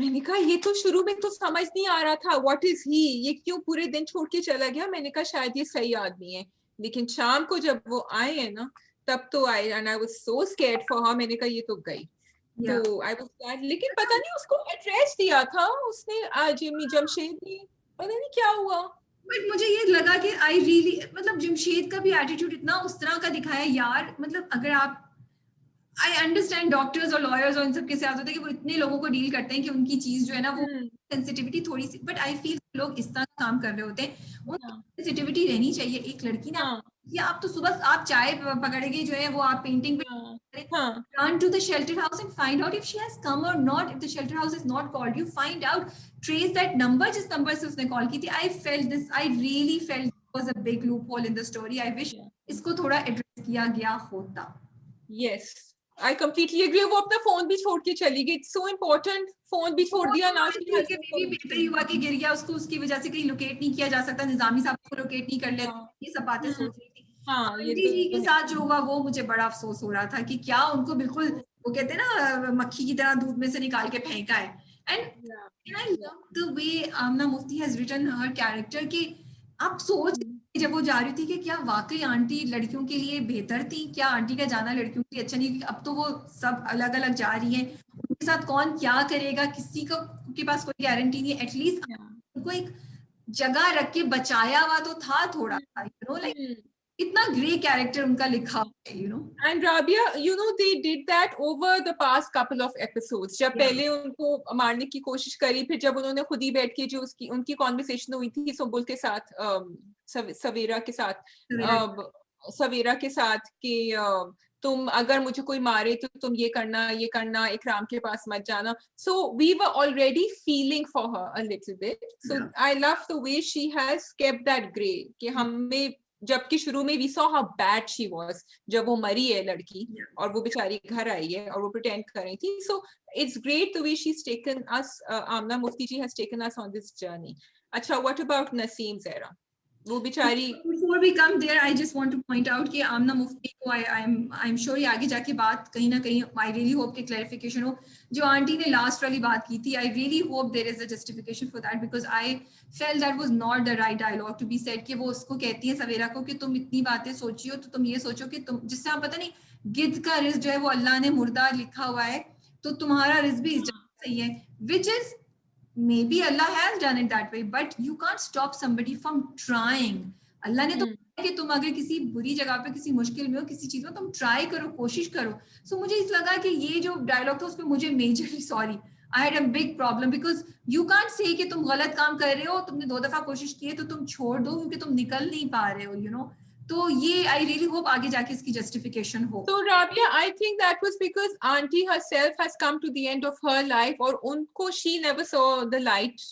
मैंने कहा ये तो शुरू में तो समझ नहीं आ रहा था, व्हाट इज ही, ये क्यों पूरे दिन छोड़ के चला गया। मैंने कहा शायद ये सही आदमी है, लेकिन शाम को जब वो आए हैं ना तब तो आए, and I was so scared for her. मैंने कहा ये तो गई, तो आई वाज ग्लैड। लेकिन पता नहीं उसको एड्रेस दिया था उसने जमशेद ने, पता नहीं क्या हुआ। बट मुझे ये लगा कि आई रियली, मतलब जमशेद का भी एटीट्यूड इतना उस तरह का दिखाया यार, मतलब अगर आप, आई अंडरस्टैंड डॉक्टर्स और लॉयर्स और इन सब के साथ होता है कि वो इतने लोगों को डील करते हैं कि उनकी चीज जो है ना वो सेंसिटिविटी थोड़ी सी, बट आई फील लोग इस तरह काम कर रहे होते हैं, उनकी सेंसिटिविटी रहनी चाहिए। एक लड़की ना, या आप तो सुबह आप चाय पकड़ेंगे जो है वो आप पेंटिंग पे run to the shelter house and find out if she has come or not. If the shelter house is not called, you find out, trace that number जिस नंबर से उसने कॉल की थी। I felt this, I really felt it was a big loophole in the story. I wish इसको थोड़ा address किया गया होता। Yes, I completely agree. वो अपना फोन भी छोड़ के चली गई, it's so important, फोन भी छोड़ दिया ना। बेहतर हुआ कि गिर गया, उसको उसकी वजह से कहीं लोकेट नहीं किया जा सकता, निजामी साहब को लोकेट नहीं कर लेते, ये सब बातें सोच रही थी। आंटी जी के साथ जो हुआ वो मुझे बड़ा अफसोस हो रहा था कि क्या उनको बिल्कुल वो कहते हैं ना मक्खी की तरह दूध में से निकाल के फेंका है। And I love the way Amna Mufti has written her character कि आप सोच जब वो जा रही थी कि क्या वाकई आंटी लड़कियों के लिए बेहतर थी, क्या आंटी का जाना लड़कियों के लिए अच्छा नहीं, अब तो वो सब अलग अलग जा रही हैं, उनके साथ कौन क्या करेगा किसी को के पास कोई गारंटी नहीं है। एटलीस्ट उनको एक जगह रख के बचाया हुआ तो था थोड़ा सा, यू नो, लाइक इतना ग्रे कैरेक्टर उनका लिखा है, you know. And Rabia, you know, they did that over the past couple of episodes. जब पहले उनको मारने की कोशिश करी, फिर जब उन्होंने खुद ही बैठ के जो उसकी उनकी कॉन्वर्सेशन हुई थी सुम्बुल के साथ, सवेरा के साथ कि तुम अगर मुझे कोई मारे तो तुम ये करना, इकराम के पास मत जाना. So we were already feeling for her a little bit. So I love the way she has kept that gray कि हमें, जबकि शुरू में we saw how bad she was जब वो मरी है लड़की और वो बेचारी घर आई है और वो pretend कर रही थी. So it's great the way she's taken us, Amna Mufti ji has taken us on this journey. अच्छा, what about Naseem Zehra? वो बेचारी, Before we come there, I just want to point out कि आमना मुफ्ती को I'm sure ये आगे जाके बात कहीं ना कहीं I really hope कि clarification हो. जो आंटी ने last वाली बात की थी, I really hope there is a justification for that because I felt that was not the right dialogue to be said कि वो उसको कहती है सवेरा को कि तुम इतनी बातें सोची हो तो तुम ये सोचो कि तुम, जिससे आप पता नहीं गिद्ध का रिस्क जो है वो अल्लाह ने मुर्दा लिखा हुआ है तो तुम्हारा रिस्क भी सही है, which is maybe Allah has done it that way, but you can't stop somebody from trying. अल्लाह ने तो कि तुम अगर किसी बुरी जगह पे किसी मुश्किल में हो किसी चीज में तुम ट्राई करो, कोशिश करो. So मुझे इस लगा कि ये जो डायलॉग था उस पे मुझे majorly sorry, I had a big problem because you can't say कि तुम गलत काम कर रहे हो, तुमने 2 दफा कोशिश की है तो तुम छोड़ दो क्योंकि तुम निकल नहीं पा रहे हो, you know. तो ये I really hope आगे जाके इसकी justification हो. So Rabia, I think that was because auntie herself has come to the end of her life और उनको she never saw the light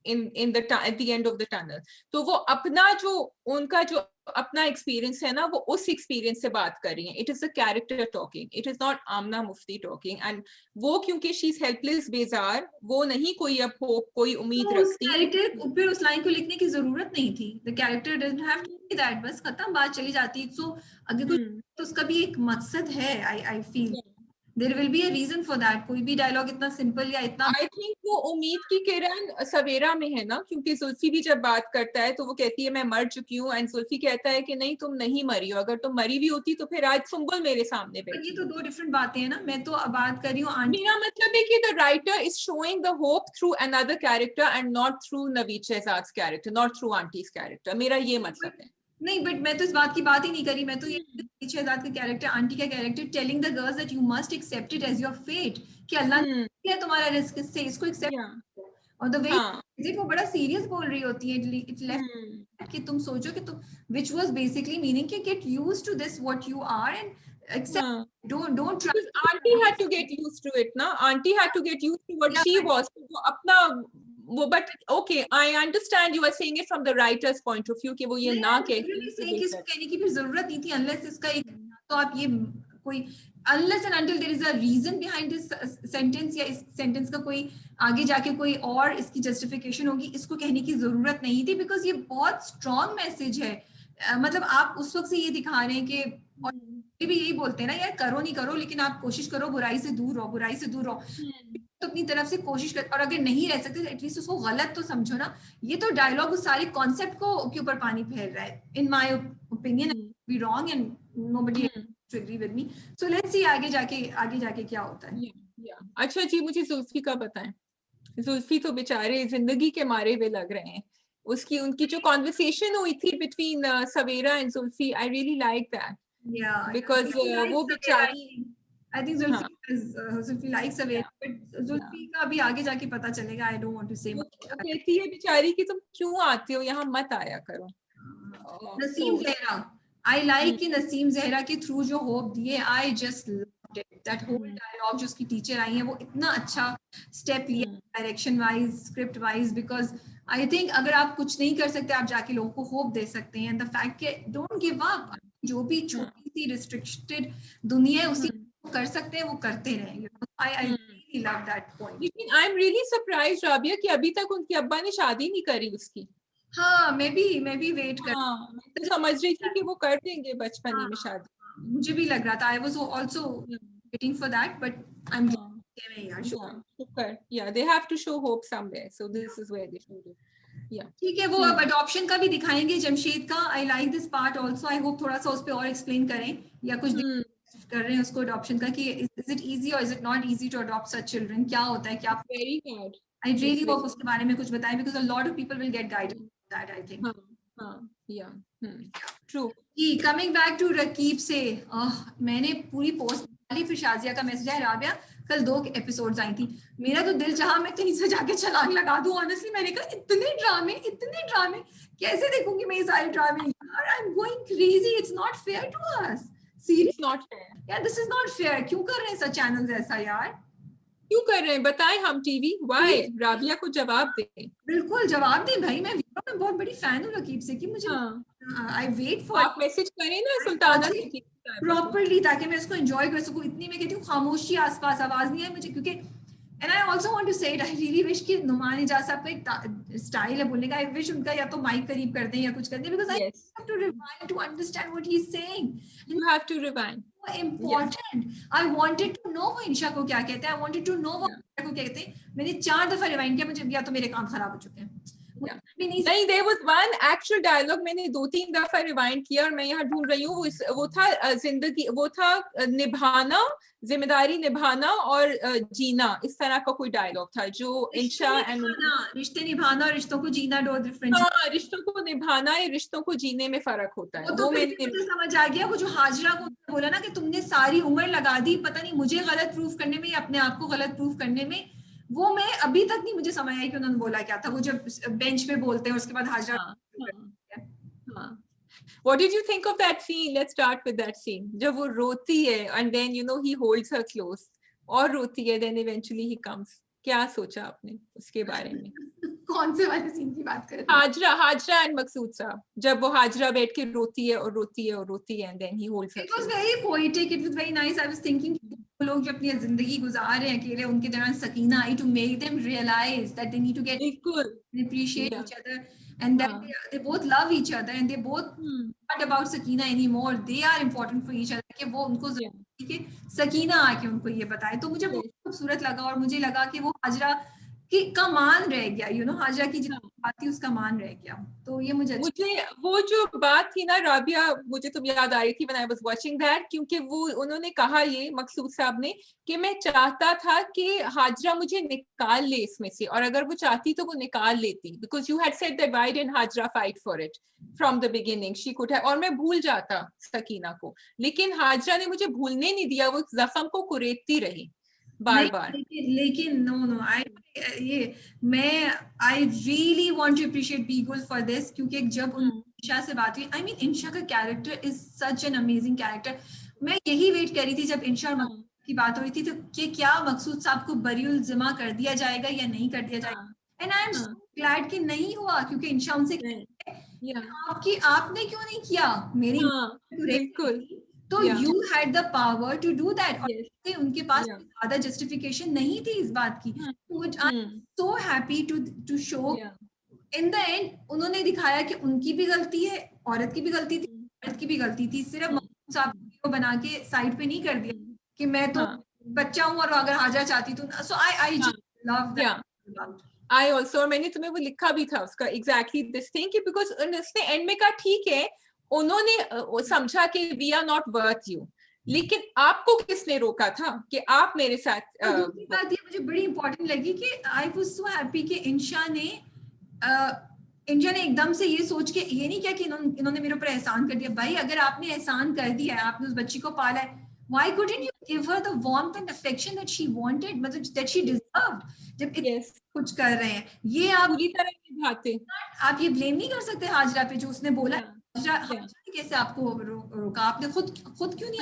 in the at the end of the tunnel. तो वो अपना जो उनका जो अपना एक्सपीरियंस है ना, वो उस एक्सपीरियंस से बात कर रही हैं. It is the character talking, it is not Amna Mufti talking. And वो क्योंकि शी इज हेल्पलेस बेजार, वो नहीं कोई अब होप, कोई उम्मीद तो उस रखती. कैरेक्टर फिर उस लाइन को लिखने की जरूरत नहीं थी. The character doesn't have to be that. बस खत्म, बात चली जाती. सो अगर कोई तो उसका भी एक मकसद है. I feel there will be a reason for that. कोई भी डायलॉग इतना सिंपल या इतना आई थिंक वो उम्मीद की किरण सवेरा में है ना, क्योंकि जुल्फी भी जब बात करता है तो वो कहती है मैं मर चुकी हूँ, एंड जुल्फी कहता है कि नहीं तुम नहीं मरी हो, अगर तुम मरी भी होती तो फिर आज सुंबुल मेरे सामने पर ये बैठी. तो दो डिफरेंट बातें हैं ना. मैं तो बात कर रही हूँ आंटी. मेरा मतलब है कि the writer is showing the hope through another character and not through Naveed Shehzad's character, not through Auntie's character. मेरा ये मतलब है. नहीं, बट मैं तो इस बात की बात ही नहीं करी. मैं तो ये शहजाद का कैरेक्टर, आंटी का character, telling the girls that you must accept it as your fate, कि अल्लाह ने दिया तुम्हारा रिस्क, इससे इसको एक्सेप्ट. और द वे वो बड़ा सीरियस बोल रही होती है. इट लेफ्ट कि तुम सोचो कि तुम, व्हिच वाज बेसिकली मीनिंग कि get used to this what you are and accept. Don't try. Auntie had to get used to it ना. Auntie had to get used to what she was. वो अपना वो, but okay, I understand you are saying it from the writer's point of view कि वो ये ना कहती. इसको कहने की भी जरूरत नहीं थी unless इसका एक, तो आप ये कोई unless and until there is a reason behind this sentence, या इस सेंटेंस का कोई आगे जाके कोई और इसकी जस्टिफिकेशन होगी, इसको कहने की जरूरत नहीं थी. बिकॉज ये बहुत स्ट्रॉन्ग मैसेज है. मतलब आप उस वक्त से ये दिखा रहे हैं कि, और भी यही बोलते हैं ना यार, करो नहीं करो लेकिन आप कोशिश करो, बुराई से दूर रहो, बुराई से दूर रहो. तो अपनी तरफ से कोशिश कर, और अगर नहीं रह सकते तो एटलीस्ट उसको गलत तो समझो ना. ये तो डायलॉग उस सारे कॉन्सेप्ट को के ऊपर पानी फेर रहा है, in my opinion. Be wrong and nobody to agree with me. So let's see आगे जाके क्या होता है. अच्छा जी, मुझे जुल्फी का बताएं. जुल्फी तो बेचारे जिंदगी के मारे हुए लग रहे हैं. उसकी उनकी जो कॉन्वर्सेशन हुई थी between Savera and Zulfi, I really like that. Because वो बेचारी, I think Zulfi likes Sawera, but Zulfi का अभी आगे जाके पता चलेगा. I don't want to say much. कहती है बेचारी कि तुम क्यों आते हो यहाँ, मत आया करो. नसीम ज़हरा, I like कि नसीम ज़हरा के थ्रू जो होप दिए, I just loved it. That whole dialogue जो उसकी टीचर आई है, वो इतना अच्छा स्टेप लिया direction wise, script wise. Because I think अगर आप कुछ नहीं कर सकते, आप जाके लोगों को होप दे सकते हैं. द फैक्ट के डोंट गिव अप. जो भी छोटी सी रिस्ट्रिक्टेड दुनिया है उसी कर सकते हैं, वो करते रहे. I really love that point. लेकिन आई एम रियली सरप्राइज्ड राबिया कि अभी तक उनके अब्बा ने शादी नहीं करी उसकी. हाँ, मैं भी वेट कर. मैं तो समझ रही थी कि वो कर देंगे बचपन में शादी. मुझे भी लग रहा था. I was also waiting for that, but I'm yeah, they have to show hope somewhere, so this is where they should do. Yeah, ठीक है. वो अब अडॉप्शन का भी दिखाएंगे जमशेद का. I like this part also. I hope थोड़ा सा उस पे और एक्सप्लेन करें, या कुछ कर रहे हैं उसको अडॉप्शन का, कि is it easy or is it not easy to adopt such children? क्या होता है, क्या very hard. I really hope उसके बारे में कुछ बताएं, because a lot of people will get guided on that, I think. Yeah, true. Coming back to Raqib से, मैंने पूरी पोस्ट डाली, फिर शाजिया का मैसेज आया, राबिया कल 2 एपिसोड्स आई थी. मेरा तो दिल चाहा मैं कहीं से जाके छलांग लगा दूं. ऑनेस्टली मैंने कहा इतने ड्रामे कैसे देखूंगी मैं ये सारे ड्रामे यार. I am going crazy. It's not fair to us. It's not fair. यार दिस इज नॉट फेयर. क्यों कर रहे हैं सब चैनल्स ऐसा यार? क्यों कर रहे हैं बताएं हम टीवी. Why? राबिया को जवाब दें. बिल्कुल जवाब दें भाई. मैं बहुत बड़ी फैन हूँ रकीब से, कि मुझे आई वेट फॉर. आप मैसेज करें ना सुल्ताना प्रॉपर्ली, ताकि मैं इसको एंजॉय कर सकूं. इतनी मैं कहती हूँ खामोशी, आसपास आवाज नहीं है मुझे, क्योंकि and I also want to say it, I really wish कि नुमान इजाज़ साहब का एक स्टाइल है बोलने का. I wish उनका या तो माइक करीब कर दें या कुछ कर दें, because I have to rewind to understand what he's saying. You have to rewind. So important. I wanted to know वो इंशा को क्या कहते हैं. I wanted to know वो इंशा को क्या कहते हैं. मैंने 4 दफा रिवाइंड किया. मुझे या तो मेरे कान खराब हो चुके हैं. नहीं, there was one actual dialogue मैंने 2-3 दफा रिवाइंड किया, और मैं यहाँ ढूंढ रही हूँ. वो था जिंदगी, वो था निभाना, जिम्मेदारी निभाना और जीना, इस तरह का कोई डायलॉग था जो इंशा एंड रिश्ते निभाना और रिश्तों को जीना दो डिफरेंट. हाँ, रिश्तों को निभाना या रिश्तों को जीने में फर्क होता है. वो मैंने समझ आ गया. वो जो हाजरा को बोला ना कि तुमने सारी उम्र लगा दी, पता नहीं मुझे गलत प्रूफ करने में या अपने आप को गलत प्रूफ करने में, वो मैं अभी तक नहीं मुझे समझ आई कि उन्होंने बोला क्या था. वो जब बेंच पे बोलते हैं उसके बाद Hazra. What did you think of that scene? Let's start with that scene. जब वो रोती है and then he holds her close, और रोती है, then eventually he comes. क्या सोचा आपने उसके बारे में? कौन से वाले सीन की बात कर रहे हो? हाजरा एंड मकसूद साहब, जब वो हाजरा बैठ के रोती है और रोती है और रोती है, and then he holds It was very poetic. It was very nice. I was thinking वो लोग जो अपनी जिंदगी गुजार रहे हैं अकेले, उनके दौरान सकीना आई to make them realize that they need to get बिल्कुल appreciate Yeah. each other and that हाँ. they both love each other and they both not about Sakina anymore. They are important for each other. कि वो उनको Yeah. जरूरत थी कि सकीना आके उनको ये बताए, तो मुझे बहुत खूबसूरत लगा और मुझे लगा कि वो हाजरा का मान रह गया, हाजरा की जितनी बात थी उसका मान रह गया, तो ये मुझे वो जो बात थी ना राबिया, मुझे तुम याद आ रही थी when I was watching that, क्योंकि वो उन्होंने कहा ये मकसूद साहब ने कि मैं चाहता था कि हाजरा मुझे निकाल ले इसमें से, और अगर वो चाहती तो वो निकाल लेती, because you had said that why didn't Hajra fight for it from the beginning, she could have, और मैं भूल जाता सकीना को, लेकिन हाजरा ने मुझे भूलने नहीं दिया, वो जख्म को कुरेदती रही बार बार। लेकिन no I really want to appreciate Bee Gul for this, क्योंकि जब इंशा से बात हुई, आई मीन इंशा का character is such an amazing character. मैं यही वेट कर रही थी जब इंशा और मकसूद की बात हो रही थी, तो कि क्या मकसूद साहब को बरीउल जिमा कर दिया जाएगा या नहीं कर दिया जाएगा, and I am so glad कि नहीं हुआ, क्योंकि इंशा उनसे आपने क्यों नहीं किया मेरी बिल्कुल, तो you had the power to do that, उनके पास ज्यादा जस्टिफिकेशन नहीं थी इस बात की। I am so happy to show in the end उन्होंने दिखाया कि उनकी भी गलती है, औरत की भी गलती थी, औरत की भी गलती थी, सिर्फ मकसूद साहब को बना के साइड पे नहीं कर दिया कि मैं तो बच्चा हूँ और अगर हाजरा चाहती तो, so I just love that. I also, और मैंने तुम्हें वो लिखा भी था उसका एग्जैक्टली दिस थिंग कि बिकॉज उसने एंड में कहा ठीक है, उन्होंने समझा कि we are not worth you, लेकिन आपको किसने रोका था कि आप मेरे साथ। दूसरी बात ये मुझे बड़ी इंपॉर्टेंट लगी कि आई वाज सो हैप्पी कि इंशा ने एकदम से ये सोच के ये नहीं किया कि इन्होंने मेरे ऊपर एहसान कर दिया। भाई अगर आपने एहसान कर दिया है, आपने उस बच्ची को पाला है, why couldn't you give her the warmth and affection that she wanted, मतलब that she deserved, जब कुछ कर रहे हैं ये आप पूरी तरह निभाते, आप ये ब्लेम नहीं कर सकते हाजरा पे जो उसने बोला। हाजरा कैसे आपको रोका, आपने खुद क्यों नहीं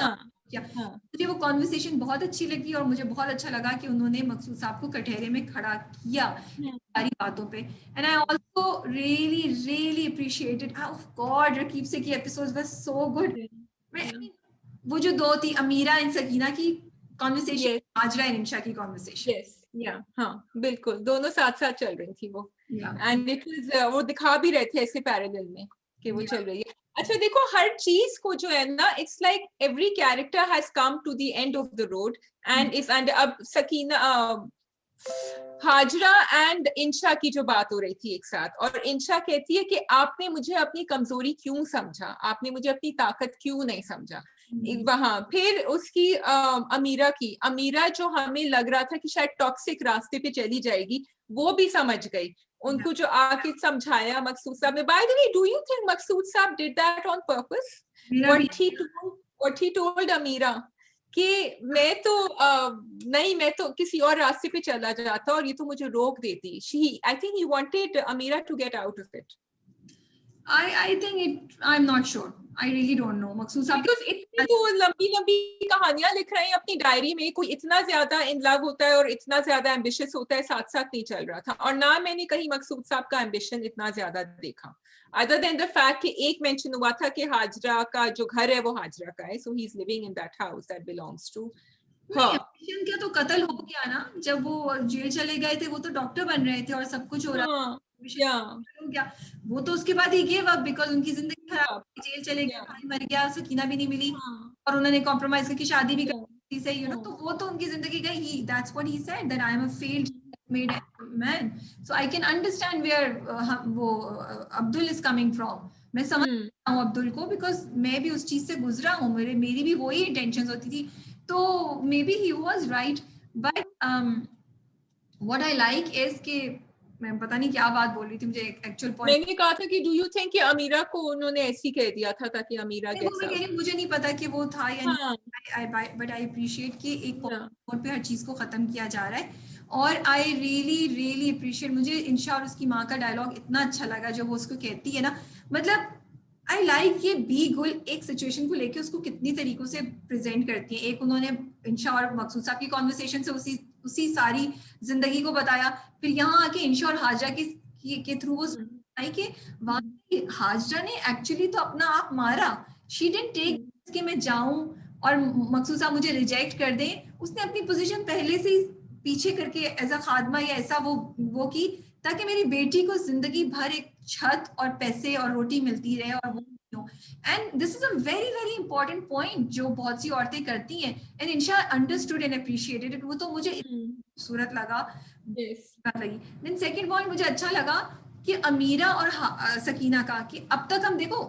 किया। मुझे वो कॉन्वर्सेशन बहुत अच्छी लगी और मुझे बहुत अच्छा लगा कि उन्होंने मकसूद साहब को कटहरे में खड़ा किया सारी बातों पे, and I also really appreciated, oh God, Raqeeb Se की एपिसोड्स वर सो गुड। वो जो दो थी अमीरा एंड सकीना की कॉन्वर्सेशन, हाजरा एंड इंशा की कॉन्वर्सेशन, हाँ बिल्कुल, दोनों साथ साथ चल रही थी वो, एंड इट वाज वो दिखा भी रहे थे ऐसे पैरेलल में कि वो चल रही है। अच्छा देखो, हर चीज को जो है ना, it's like every character has come to the end of the road, and अब सकीना हाजरा एंड इंशा की जो बात हो रही थी एक साथ, और इंशा कहती है कि आपने मुझे अपनी कमजोरी क्यों समझा, आपने मुझे अपनी ताकत क्यों नहीं समझा। वहां फिर उसकी अमीरा जो हमें लग रहा था कि शायद टॉक्सिक रास्ते पे चली जाएगी, वो भी समझ गई, उनको जो आके समझाया मकसूद साहब ने। By the way, do you think Maqsood साहब did that on purpose, what he told Ameera कि मैं तो नहीं, मैं तो किसी और रास्ते पे चला जाता और ये तो मुझे रोक देती। I think he wanted Amira to get out of it. I think it, I'm not sure. I really don't know. मकसूद साहब because इतनी तो लंबी कहानियां लिख रहे हैं अपनी डायरी में, कोई इतना ज्यादा इन लव होता है और इतना ज्यादा एम्बिशियस होता है साथ साथ नहीं चल रहा था, और ना मैंने कहीं मकसूद साहब का एम्बिशन इतना ज्यादा देखा, अदर देन द फैक्ट कि एक मेंशन हुआ था कि हाजरा का जो घर है वो हाजरा का है, so he is living in that house that belongs to her. क्या तो कत्ल हो गया ना, जब वो जेल चले गए थे, वो तो डॉक्टर बन रहे थे और सब कुछ हो रहा था, क्या वो तो उसके बाद ही गिव अप बिकॉज उनकी जिंदगी खराब, जेल चले गए, भाई मर गया, सकीना भी नहीं मिली, और उन्होंने कॉम्प्रोमाइज करके शादी भी की से, यू नो, तो वो तो उनकी जिंदगी गई। He that's what he said, that I am a failed made man, so I can understand where वो अब्दुल इज कमिंग फ्रॉम। मैं समझ हूँ अब्दुल को, बिकॉज मैं भी उस चीज से गुजरा हूँ, मेरी भी वही इंटेंशंस होती थी, तो may be he was right, but what I like is कि मैं पता नहीं क्या बात बोल रही थी, मुझे एक्चुअल पॉइंट मैंने कहा था कि डू यू थिंक कि अमीरा को उन्होंने ऐसी कह दिया था ताकि अमीरा गेट्स आउट, मुझे नहीं पता कि वो था या नहीं, बट आई अप्रिशिएट कि एक पॉइंट पे हर चीज को खत्म किया जा रहा है, और आई रियली अप्रिशिएट, मुझे इंशा और उसकी माँ का डायलॉग इतना अच्छा लगा जो वो उसको कहती है ना, मतलब आई लाइक ये बी गुल एक सिचुएशन को लेके उसको कितनी तरीकों से प्रेजेंट करती है। एक उन्होंने इंशा और मकसूद साहब की कॉन्वर्सेशन से उसी सारी जिंदगी को बताया, फिर यहाँ आके इंशा और हाजरा के थ्रू वो आई कि वाकई हाजरा ने एक्चुअली तो अपना आप मारा, शी डिडंट टेक कि मैं जाऊं और मकसूद साहब मुझे रिजेक्ट कर दें, उसने अपनी पोजीशन पहले से ही पीछे करके एज अ खादमा या ऐसा वो की ताकि मेरी बेटी को जिंदगी भर एक छत और पैसे और रोटी मिलती रहे और वो and this is a very very important point जो बहुत सी औरतें करती हैं and Insha understood and appreciated it, वो तो मुझे खूबसूरत लगा लगी। देन सेकंड पॉइंट मुझे अच्छा लगा कि अमीरा और सकीना का कि अब तक हम देखो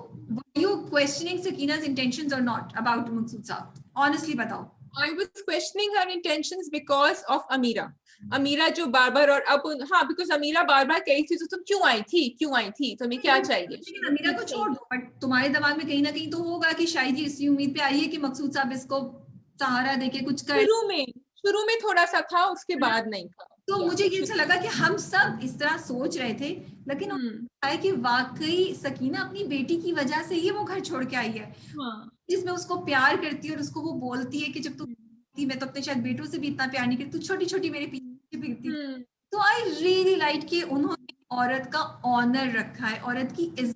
you questioning Sakina's intentions or not about Maqsood साहब, honestly बताओ। I was questioning her intentions because of Amira. अमीरा जो बार-बार और अब हाँ because अमीरा बार-बार कही थी तो तुम क्यों आई थी तुम्हें क्या चाहिए। लेकिन अमीरा को छोड़ दो, बट तुम्हारे दिमाग में कहीं ना कहीं तो होगा कि शायद ये इसी उम्मीद पे आई है कि मकसूद साहब इसको सहारा देके कुछ कर। शुरू में थोड़ा सा था, उसके बाद नहीं था। तो मुझे ये अच्छा लगा कि हम सब इस तरह सोच रहे थे, लेकिन है कि वाकई सकीना अपनी बेटी की वजह से ही वो घर छोड़ के आई है, जिसमें उसको प्यार करती है और उसको वो बोलती है कि जब तू थी मैं तो अपने शायद बेटों से भी इतना प्यार नहीं करती, तू छोटी छोटी मेरे पीछे फिरती। तो आई रियली लाइक कि उन्होंने औरत का ऑनर रखा है, औरत की इज्जत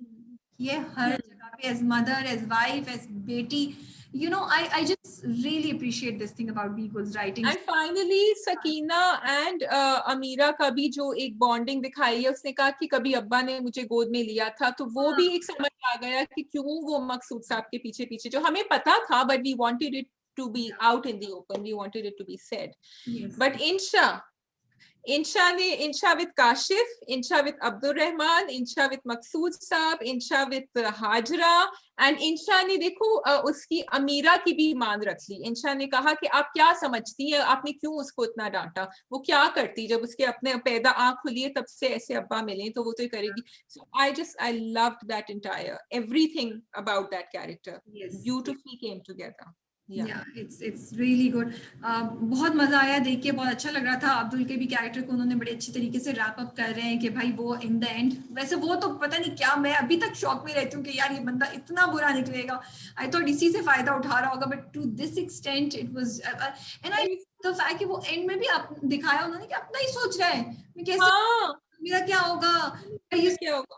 की है हर जगह पे, as mother, as wife, as बेटी, you know, I just really appreciate this thing about Beagle's writing. And finally Sakina and अमीरा का भी जो एक बॉन्डिंग दिखाई है, उसने कहा कि कभी अब्बा ने मुझे गोद में लिया था, तो वो भी एक समझ आ गया कि क्यों वो मकसूद साहब के पीछे पीछे, जो हमें पता था but we wanted it to be out in the open, we wanted it to be said. Yes. But Insha with Kashif, Insha with Abdul Rahman, Insha with Maqsood Saab, Insha with Hajra, and Insha ने देखो उसकी अमीरा की भी मान रख ली। Insha ने कहा कि आप क्या समझती हैं, आपने क्यों उसको इतना डांटा, वो क्या करती, जब उसके अपने पैदा आँख खुली है तब से ऐसे अब्बा मिले तो वो तो करेगी। So I loved that entire everything about that character. Yes. Beautifully came together. Yeah, it's really good. बहुत मजा आया देख के, बहुत अच्छा लग रहा था। अब्दुल के भी कैरेक्टर को उन्होंने बड़े अच्छी तरीके से रैप अप कर रहे हैं कि भाई वो इन द एंड, वैसे वो तो पता नहीं क्या, मैं अभी तक शॉक में रहती हूँ कि यार ये बंदा इतना बुरा निकलेगा। आई थॉट इसी से फायदा उठा रहा होगा, but to this extent it was, and I the fact कि वो एंड में भी दिखाया उन्होंने कि अपना ही सोच रहा है, मैं कैसे मेरा क्या होगा, क्या होगा,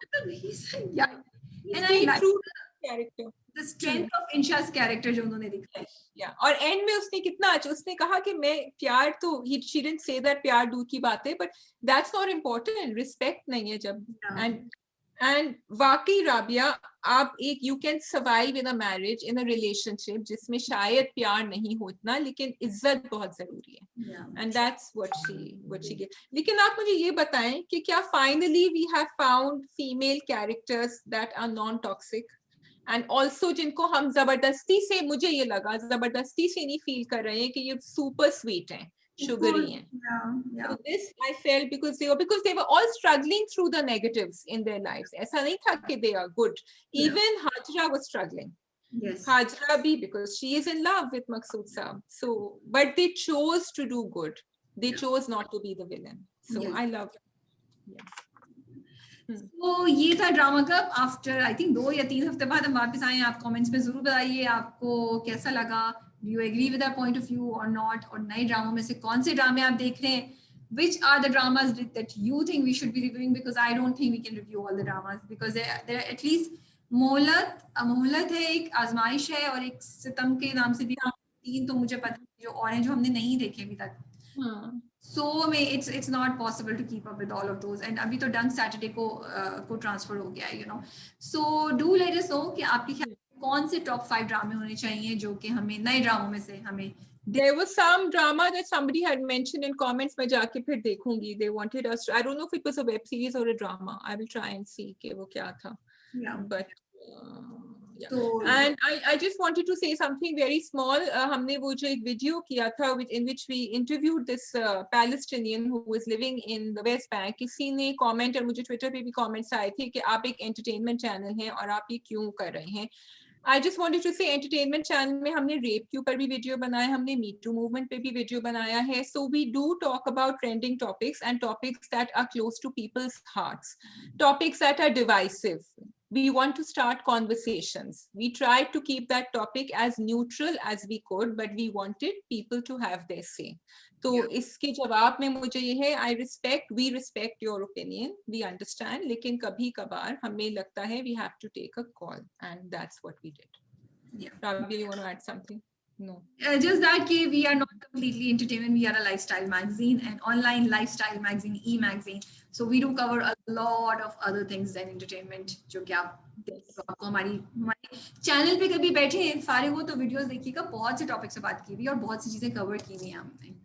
and I like character, the strength of Insha's character जो उन्होंने दिखाया। Yeah, और एंड में उसने कितना अच्छा, उसने कहा कि मैं प्यार तो, she didn't say that प्यार दूर की बात है, but that's not important, respect नहीं है जब, and वाकई राबिया आप एक, you can survive in a marriage, in a relationship जिसमें शायद प्यार नहीं हो इतना, लेकिन इज्जत बहुत जरूरी है, and that's what she gave. लेकिन आप मुझे ये बताएं कि क्या finally we have found female characters that are non-toxic and also जिनको हम जबरदस्ती से, मुझे ये लगा जबरदस्ती से नहीं फील कर रहे हैं कि ये super sweet हैं, sugary हैं. So this I felt because they were all struggling through the negatives in their lives. ऐसा नहीं था कि they are good. Even Hajra was struggling. Yes. Hajra bhi, because she is in love with Maqsood Saab. So, but they chose to do good. They chose not to be the villain. So I love it. Yes. तो ये था drama club. After I think 2 या 3 हफ्ते बाद हम वापस आए हैं। आप कमेंट्स में जरूर बताइए आपको कैसा लगा, do you agree with our point of view और नॉट, और नए ड्रामों में से कौन से ड्रामे आप देख रहे हैं, which are the dramas that you think we should be reviewing, because I don't think we can review all the dramas because there are at least मोहलत है, एक आजमाइश है, और एक सितम के नाम से भी 3 तो मुझे पता है जो और हैं जो हमने नहीं देखे अभी तक। So it's not possible to keep up with all of those, and अभी तो Dunk Saturday को ट्रांसफर हो गया है, you know. So do let us know कि आपके ख्याल में कौन से टॉप 5 ड्रामे होने चाहिए जो कि हमें नए ड्रामों में से हमें। There was some drama that somebody had mentioned in comments, मैं जाके फिर देखूंगी. They wanted us to, I don't know if it was a web series or a drama. I will try and see कि वो क्या था. Yeah. But yeah. So, and I just wanted to say something very small. हमने वो जो एक video किया था in which we interviewed this Palestinian who was living in the West Bank. किसी ने comment, और मुझे Twitter पे भी comments आए थे कि आप एक entertainment channel हैं और आप ये क्यों कर रहे हैं. I just wanted to say entertainment channel में हमने rape के ऊपर भी वीडियो बनाया, हमने Me Too movement पे भी वीडियो बनाया है. So we do talk about trending topics and topics that are close to people's hearts, topics that are divisive. We want to start conversations. We tried to keep that topic as neutral as we could, but we wanted people to have their say. तो Yeah. इसके जवाब में मुझे ये है, we respect your opinion, we understand, लेकिन कभी कभार हमें लगता है we have to take a call and that's what we did. Yeah. Rabia, you want to add something? No. Just that we are not completely entertainment, we are a lifestyle magazine, and online lifestyle magazine, e-magazine, so we do cover a lot of other things than entertainment. जो कि आप Yes. आपको हमारी channel पे कभी बैठे हैं सारे हो तो वीडियोस देखिएगा, बहुत से टॉपिक से बात की हुई और बहुत सी चीजें कवर की हुई हैं हमने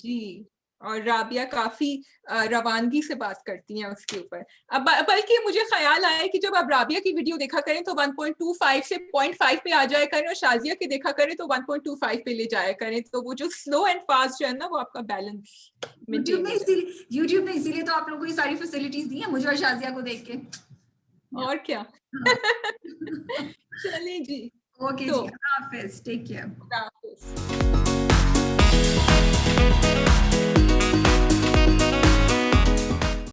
जी. और राबिया काफी रवानगी से बात करती हैं उसके ऊपर. अब बल्कि मुझे ख्याल आया कि जब आप राबिया की वीडियो देखा करें तो 1.25 से 0.5 पे आ जाया करें और शाजिया की देखा करें तो 1.25 पे ले जाया करें, तो वो जो स्लो एंड फास्ट जो है ना वो आपका बैलेंस मेंटेन हो जाए. यूट्यूब ने इसीलिए तो आप लोगों को ये सारी फैसिलिटीज दी हैं मुझे और शाजिया को देख के. और क्या. चलिए जी. ओके जी, अल्लाह हाफिज, टेक केयर. खुदा हाफिज.